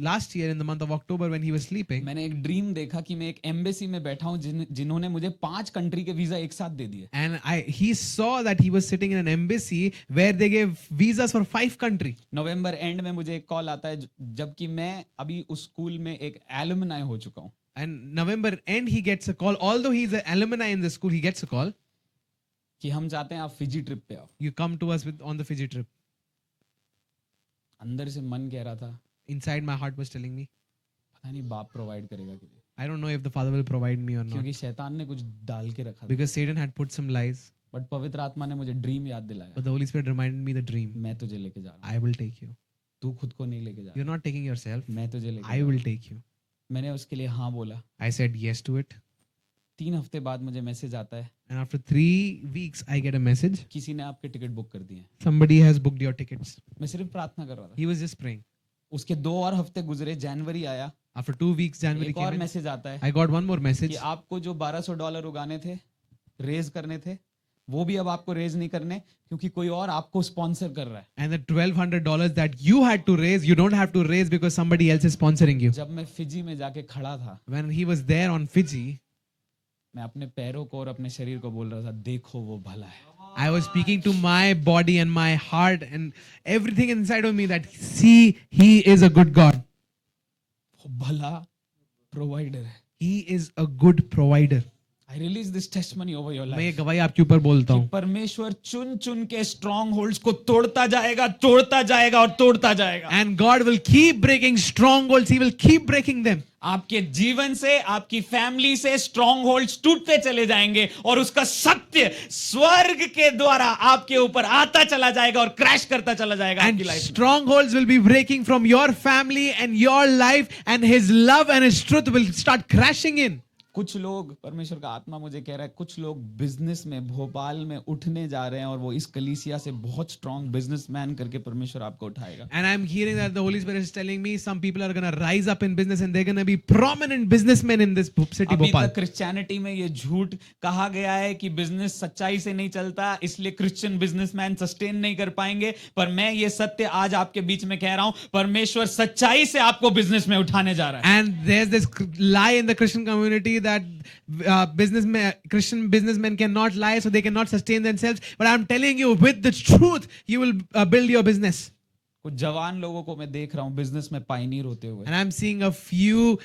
last year in the month of October when he was sleeping, मैंने एक ड्रीम देखा कि मैं एक एम्बेसी में बैठा हूँ जिन्होंने मुझे 5 कंट्री के वीजा एक साथ दे दिए। and he saw that he was sitting in an embassy where they gave visas for 5 countries. November and में मुझे एक कॉल आता है जबकि मैं अभी उस स्कूल में एक एलुमनाई हो चुका हूँ। And November end he gets a call. Although he's an alumni in the school, he gets a call. कि हम चाहते हैं आप फिजी ट्रिप पे आओ। You come to us on the Fiji trip. अंदर से मन कह रहा था Inside my heart was telling me, पता नहीं बाप प्रोवाइड करेगा कि नहीं, I don't know if the Father will provide me or not. क्योंकि शैतान ने कुछ डाल के रखा था। Because Satan had put some lies. But पवित्र आत्मा ने मुझे ड्रीम याद दिलाया, But the Holy Spirit reminded me the dream. मैं तुझे लेके जा रहा हूँ, I will take you. तू खुद को नहीं लेके जा You're रहा, not taking yourself. मैं तुझे लेके I जा will रहा take you. हूँ। मैंने उसके लिए हाँ बोला। I said yes to it. 3 हफ्ते बाद मुझे मैसेज आता है And after 3 weeks, I get a message. किसी ने आपके टिकट बुक कर दिए हैं। Somebody has booked your tickets. मैं सिर्फ प्रार्थना कर रहा था। He was just praying. उसके 2 और हफ्ते गुजरे, जनवरी आया, After 2 weeks, January एक और came in. मैसेज आता है I got one more कि message. आपको जो $1,200 उगाने थे, रेज करने थे, वो भी अब आपको रेज नहीं करने क्योंकि कोई और आपको स्पॉन्सर कर रहा है। And the $1,200 that you had to raise, you don't have to raise because somebody else is sponsoring you. जब मैं फिजी में जाके खड़ा था, When he was there on Fiji, मैं अपने पैरों को और अपने शरीर को बोल रहा था, देखो वो भला है। I was speaking to my body and my heart and everything inside of me that see, he is a good God. वो भला प्रोवाइडर है। He is a good provider. I release this testimony over your मैं ये life। गवाही आपके ऊपर बोलता कि हूँ परमेश्वर चुन चुन के स्ट्रॉन्ग होल्ड्स को तोड़ता जाएगा, तोड़ता जाएगा और तोड़ता जाएगा। and God will keep breaking strongholds. He will keep breaking them. आपके जीवन से, आपकी फैमिली से स्ट्रॉन्ग होल्ड्स टूटते चले जाएंगे और उसका सत्य स्वर्ग के द्वारा आपके ऊपर आता चला जाएगा और क्रैश करता चला जाएगा And आपकी लाइफ में। strongholds will be breaking from your family and your life, and His love and His truth will start crashing in. कुछ लोग, परमेश्वर का आत्मा मुझे कह रहा है, कुछ लोग बिजनेस में भोपाल में उठने जा रहे हैं और वो इस कलीसिया से बहुत स्ट्रॉन्ग बिजनेसमैन करके परमेश्वर आपको उठाएगा। And I'm hearing that the Holy Spirit is telling me some people are going to rise up in business and they're going to be prominent businessmen in this city अभी Bhopal. तक Christianity में ये झूठ कहा गया है कि business सच्चाई से नहीं चलता, इसलिए क्रिश्चियन बिजनेसमैन सस्टेन नहीं कर पाएंगे। पर मैं ये सत्य आज आपके बीच में कह रहा हूं, परमेश्वर सच्चाई से आपको बिजनेस में उठाने जा रहा है। And there's this lie in the Christian community that Christian businessmen cannot lie, so they cannot sustain themselves. But I'm telling you, with the truth, you will build your business. कुछ जवान लोगों को मैं देख रहा हूं बिजनेस में Pioneer होते हुए। And I'm seeing a few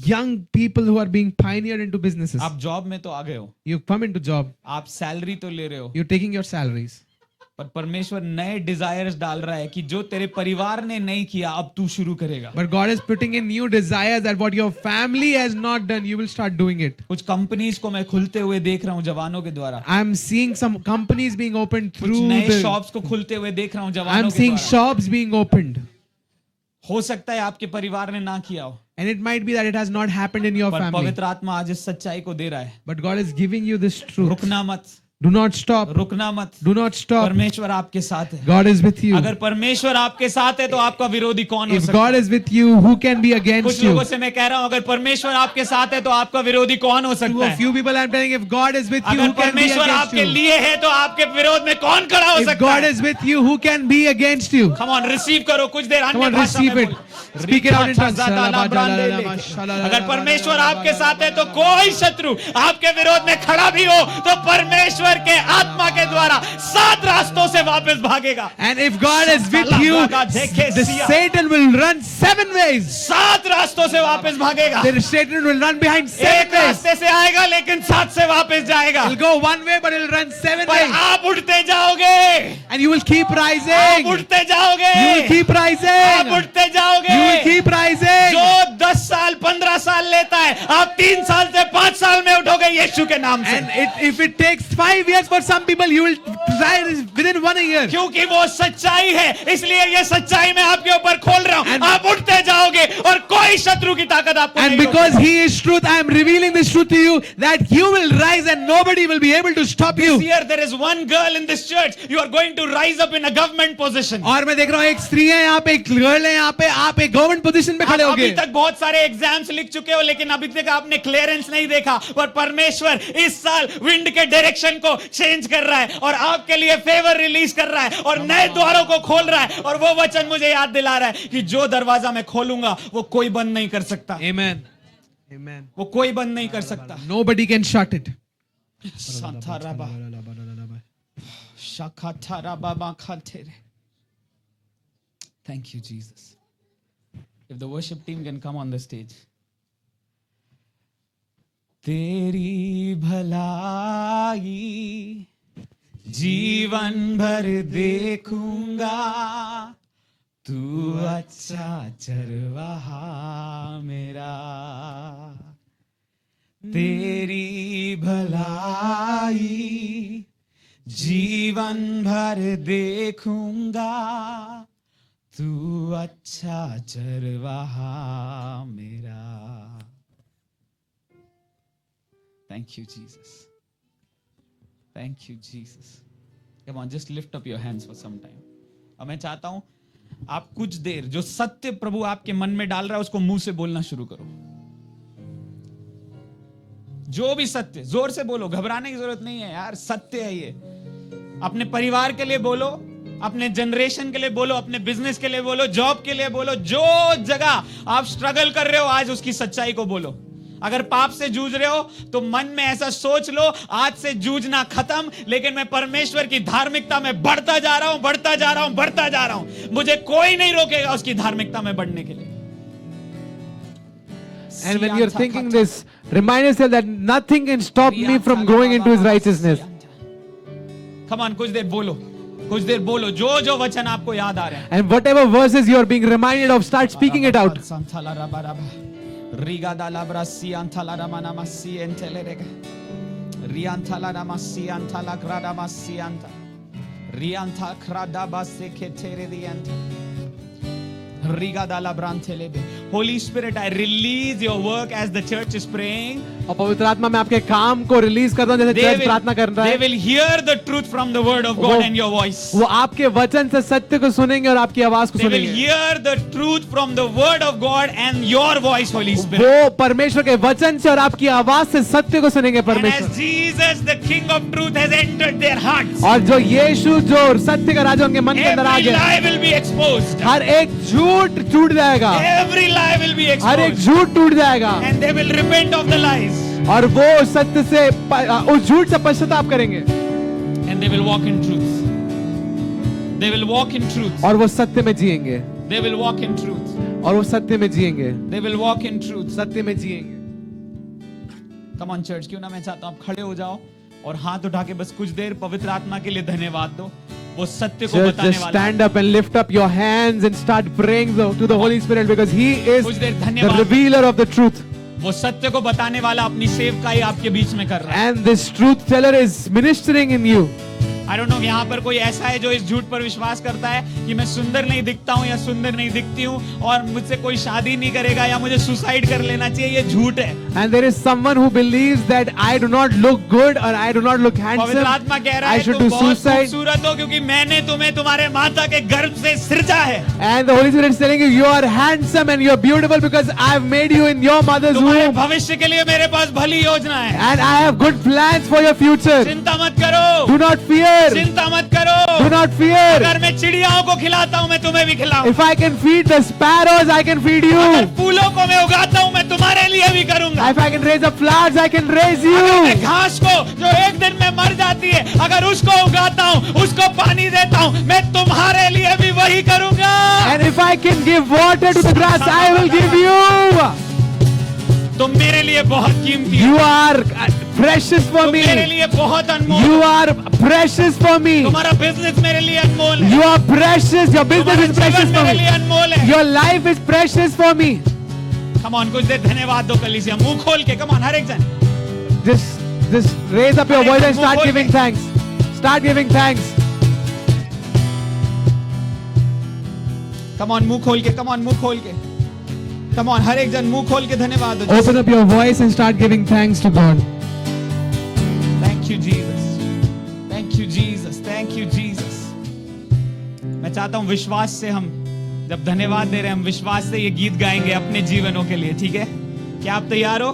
young people who are being pioneered into businesses. आप जॉब में तो आ गए हो, You come into job, आप सैलरी तो ले रहे हो, you're taking your salaries. पर परमेश्वर नए डिजायर्स डाल रहा है कि जो तेरे परिवार ने नहीं किया अब तू शुरू करेगा। But God is putting in new desires that what your family has not done, you will start doing it. कुछ कंपनीज को मैं खुलते हुए देख रहा हूं जवानों के द्वारा, I'm seeing some companies being opened कुछ through नए the. शॉप्स को खुलते हुए देख रहा हूं जवानों I'm के seeing द्वारा। shops being opened. हो सकता है आपके परिवार ने ना किया हो, And it might be that it has not happened in your पर family. पवित्र आत्मा आज इस सच्चाई को दे रहा है। But God is giving you this truth. रुकना मत, Do not stop. रुकना मत, Do not stop. परमेश्वर आपके साथ है। God is with you. अगर परमेश्वर आपके साथ है तो आपका विरोधी कौन हो If सकता God है? is with you, who can be कुछ against लोगों you? से मैं कह रहा हूं, अगर परमेश्वर आपके साथ है तो आपका विरोधी कौन हो To सकता a है? few people I'm telling, if God is with you, अगर who can be परमेश्वर against आपके you? लिए है तो आपके विरोध में कौन खड़ा हो If सकता God है? is with you, who can be against you? Come on, receive करो, कुछ देर Come अन्य on, भाषा receive में it. बोलो। Speak it out in tongues. अगर परमेश्वर आपके साथ है तो कोई शत्रु आपके विरोध में खड़ा भी हो तो परमेश्वर परमेश्वर के आत्मा के द्वारा 7 रास्तों से वापस भागेगा। And if God is with you, the Satan will run 7 ways. 7 रास्तों से वापस भागेगा। The Satan will run behind 7 एक ways. रास्ते से आएगा लेकिन 7 से वापस जाएगा। He'll go 1 way, but he'll run 7 पर ways. आप उठते जाओगे, And you will keep आप rising. उठते जाओगे, You will keep आप rising. उठते जाओगे। You will keep rising. जो 10 साल 15 साल लेता है, आप 3 साल से 5 साल में उठोगे यीशु के नाम से। And if it takes 5 years for some people, you will rise within 1 year. क्योंकि वो सच्चाई है, इसलिए ये सच्चाई मैं आपके ऊपर खोल रहा हूं। आप उठते जाओगे और कोई शत्रु की ताकत आपको And नहीं because रोकेगी। He is truth, I am revealing this truth to you, that you will rise and nobody will be able to stop This you. year there is one girl in this church, you are going to rise up in a government position। और मैं देख रहा हूँ एक स्त्री है यहाँ पे, एक गर्ल है यहाँ पे, आप एक गवर्नमेंट पोजीशन पे खड़े आप होगे। अभी तक बहुत सारे एग्जाम्स लिख चुके हो लेकिन अभी तक आपने क्लियरेंस नहीं देखा, पर परमेश्वर इस साल विंड के डायरेक्शन को चेंज कर रहा है और आपके लिए फेवर रिलीज कर रहा है और नए द्वारों को खोल रहा है। और वो वचन मुझे याद दिला रहा है कि जो दरवाजा मैं खोलूंगा वो कोई बंद नहीं कर सकता। Amen. Amen. वो कोई बंद नहीं कर सकता। Nobody can shut it. Santaraba. Shakataraba khatere. Thank you, Jesus. If the worship team can come on the stage. तेरी भलाई जीवन भर देखूंगा, तू अच्छा चरवाहा मेरा। तेरी भलाई जीवन भर देखूंगा, तू अच्छा चरवाहा मेरा। Thank you, Jesus. Thank you, Jesus. Come on, just lift up your hands for some time. अब मैं चाहता हूं आप कुछ देर जो सत्य प्रभु आपके मन में डाल रहा है उसको मुंह से बोलना शुरू करो। जो भी सत्य जोर से बोलो, घबराने की जरूरत नहीं है यार, सत्य है ये। अपने परिवार के लिए बोलो, अपने जनरेशन के लिए बोलो, अपने बिजनेस के लिए बोलो, जॉब के लिए बोलो। जो जगह आप स्ट्रगल कर रहे हो आज उसकी सच्चाई को बोलो। अगर पाप से जूझ रहे हो तो मन में ऐसा सोच लो, आज से जूझना खत्म, लेकिन मैं परमेश्वर की धार्मिकता में बढ़ता जा रहा हूं, बढ़ता जा रहा हूं, बढ़ता जा रहा हूं। मुझे कोई नहीं रोकेगा उसकी धार्मिकता में बढ़ने के लिए। And when you're thinking this, remind yourself that nothing can stop me from growing into His righteousness. Come on, कुछ देर बोलो, कुछ देर बोलो जो जो वचन आपको याद आ रहे हैं। And whatever verses you are being reminded of, start speaking it out. Riga da labra si antala ramana masi entelerega. Riantala ramasi antala grada masi anta. Rianta krada baseketere dianta. Riga da labrantelebe. Holy Spirit, I release your work as the church is praying. और पवित्र आत्मा मैं आपके काम को release करता हूँ जैसे चर्च प्रार्थना कर रहा They है। will hear the truth from the word of God and your voice. वो आपके वचन से सत्य को सुनेंगे और आपकी आवाज को They will सुनेंगे। hear the truth from the word of God and your voice, Holy Spirit. वो परमेश्वर के वचन से और आपकी आवाज से सत्य को सुनेंगे And परमेश्वर। as Jesus, the King of Truth, has entered their hearts, और जो यीशु जो सत्य का राजा उनके मन के अंदर आ every गया, lie will be exposed. हर एक झूठ टूट जाएगा, Every lie will be हर एक exposed. झूठ टूट जाएगा And they will repent of the lies. और वो सत्य से उस झूठ से पश्चाताप करेंगे And they will walk in truth. They will walk in truth. और वो सत्य में जिएंगे They will walk in truth. और वो सत्य में जिएंगे, They will walk in truth. सत्य में जिएंगे। Come on church, क्यों ना मैं चाहता हूं आप खड़े हो जाओ और हाथ उठा के बस कुछ देर पवित्र आत्मा के लिए धन्यवाद दो। वो सत्य को बताने Just वाला है। stand up and lift up your hands and start praying to the Holy Spirit because He is कुछ देर the धन्यवाद। revealer of the truth. वो सत्य को बताने वाला अपनी सेवकाई आपके बीच में कर रहा है। And this truth teller is ministering in you. I don't know, यहाँ पर कोई ऐसा है जो इस झूठ पर विश्वास करता है कि मैं सुंदर नहीं दिखता हूँ या सुंदर नहीं दिखती हूँ और मुझसे कोई शादी नहीं करेगा या मुझे सुसाइड कर लेना चाहिए। ये झूठ है। And there is someone who believes that I do not look good or I do not look पवित्र handsome. आत्मा कह रहा I है should तुम do बहुत suicide. खूबसूरत हो क्योंकि मैंने तुम्हें तुम्हारे माता के गर्भ से सृजा है। And the Holy Spirit is telling you, you are handsome and you are beautiful because I have made you in your mother's तुम्हारे womb. भविष्य के लिए मेरे पास भली योजना है। And I have good plans for your future. चिंता मत करो, Do not fear. चिंता मत करो। Do not fear. अगर मैं चिड़ियाओं को खिलाता हूँ मैं तुम्हें भी खिलाऊं। If I can feed the sparrows, I can feed अगर you. फूलों को मैं उगाता हूँ मैं तुम्हारे लिए भी करूंगा। If I can raise up flowers, I can raise अगर मैं you. घास को जो एक दिन में मर जाती है बुलाता हूँ, उसको पानी देता हूँ, मैं तुम्हारे लिए भी वही करूंगा। And if I can give water to the grass, I will give you. तुम मेरे लिए बहुत कीमती हो, You are precious for तुम me. मेरे लिए बहुत अनमोल You हो। are precious for me. तुम्हारा बिजनेस मेरे लिए अनमोल है, You are precious. Your business तुम्हारा is precious जीवन for मेरे लिए me. अनमोल है। Your life is precious for me. Come on, कुछ देर धन्यवाद दो कलीसिया, मुंह खोल के। कम ऑन, हर एक जन Just raise up your voice and start giving thanks. Start giving thanks. Come on, मुंह खोल के। कम ऑन, मुंह खोल के। कम ऑन, हर एक जन मुंह खोल के धन्यवाद दो। Open up your voice and start giving thanks to God. Thank you Jesus, thank you Jesus, thank you Jesus. मैं चाहता हूं विश्वास से हम जब धन्यवाद दे रहे हैं, हम विश्वास से ये गीत गाएंगे अपने जीवनों के लिए, ठीक है? क्या आप तैयार हो?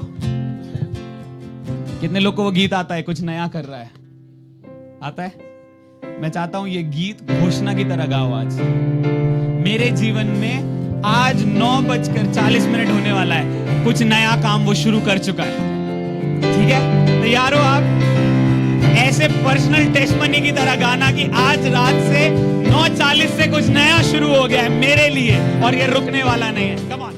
कितने लोग को वो गीत आता है? कुछ नया कर रहा है, आता है? मैं चाहता हूं ये गीत घोषणा की तरह गाओ आज। मेरे जीवन में आज 9:40 होने वाला है, कुछ नया काम वो शुरू कर चुका है, ठीक है? तैयार हो आप? ऐसे पर्सनल टेस्टमनी की तरह गाना कि आज रात से 9:40 से कुछ नया शुरू हो गया है मेरे लिए और ये रुकने वाला नहीं है। Come on.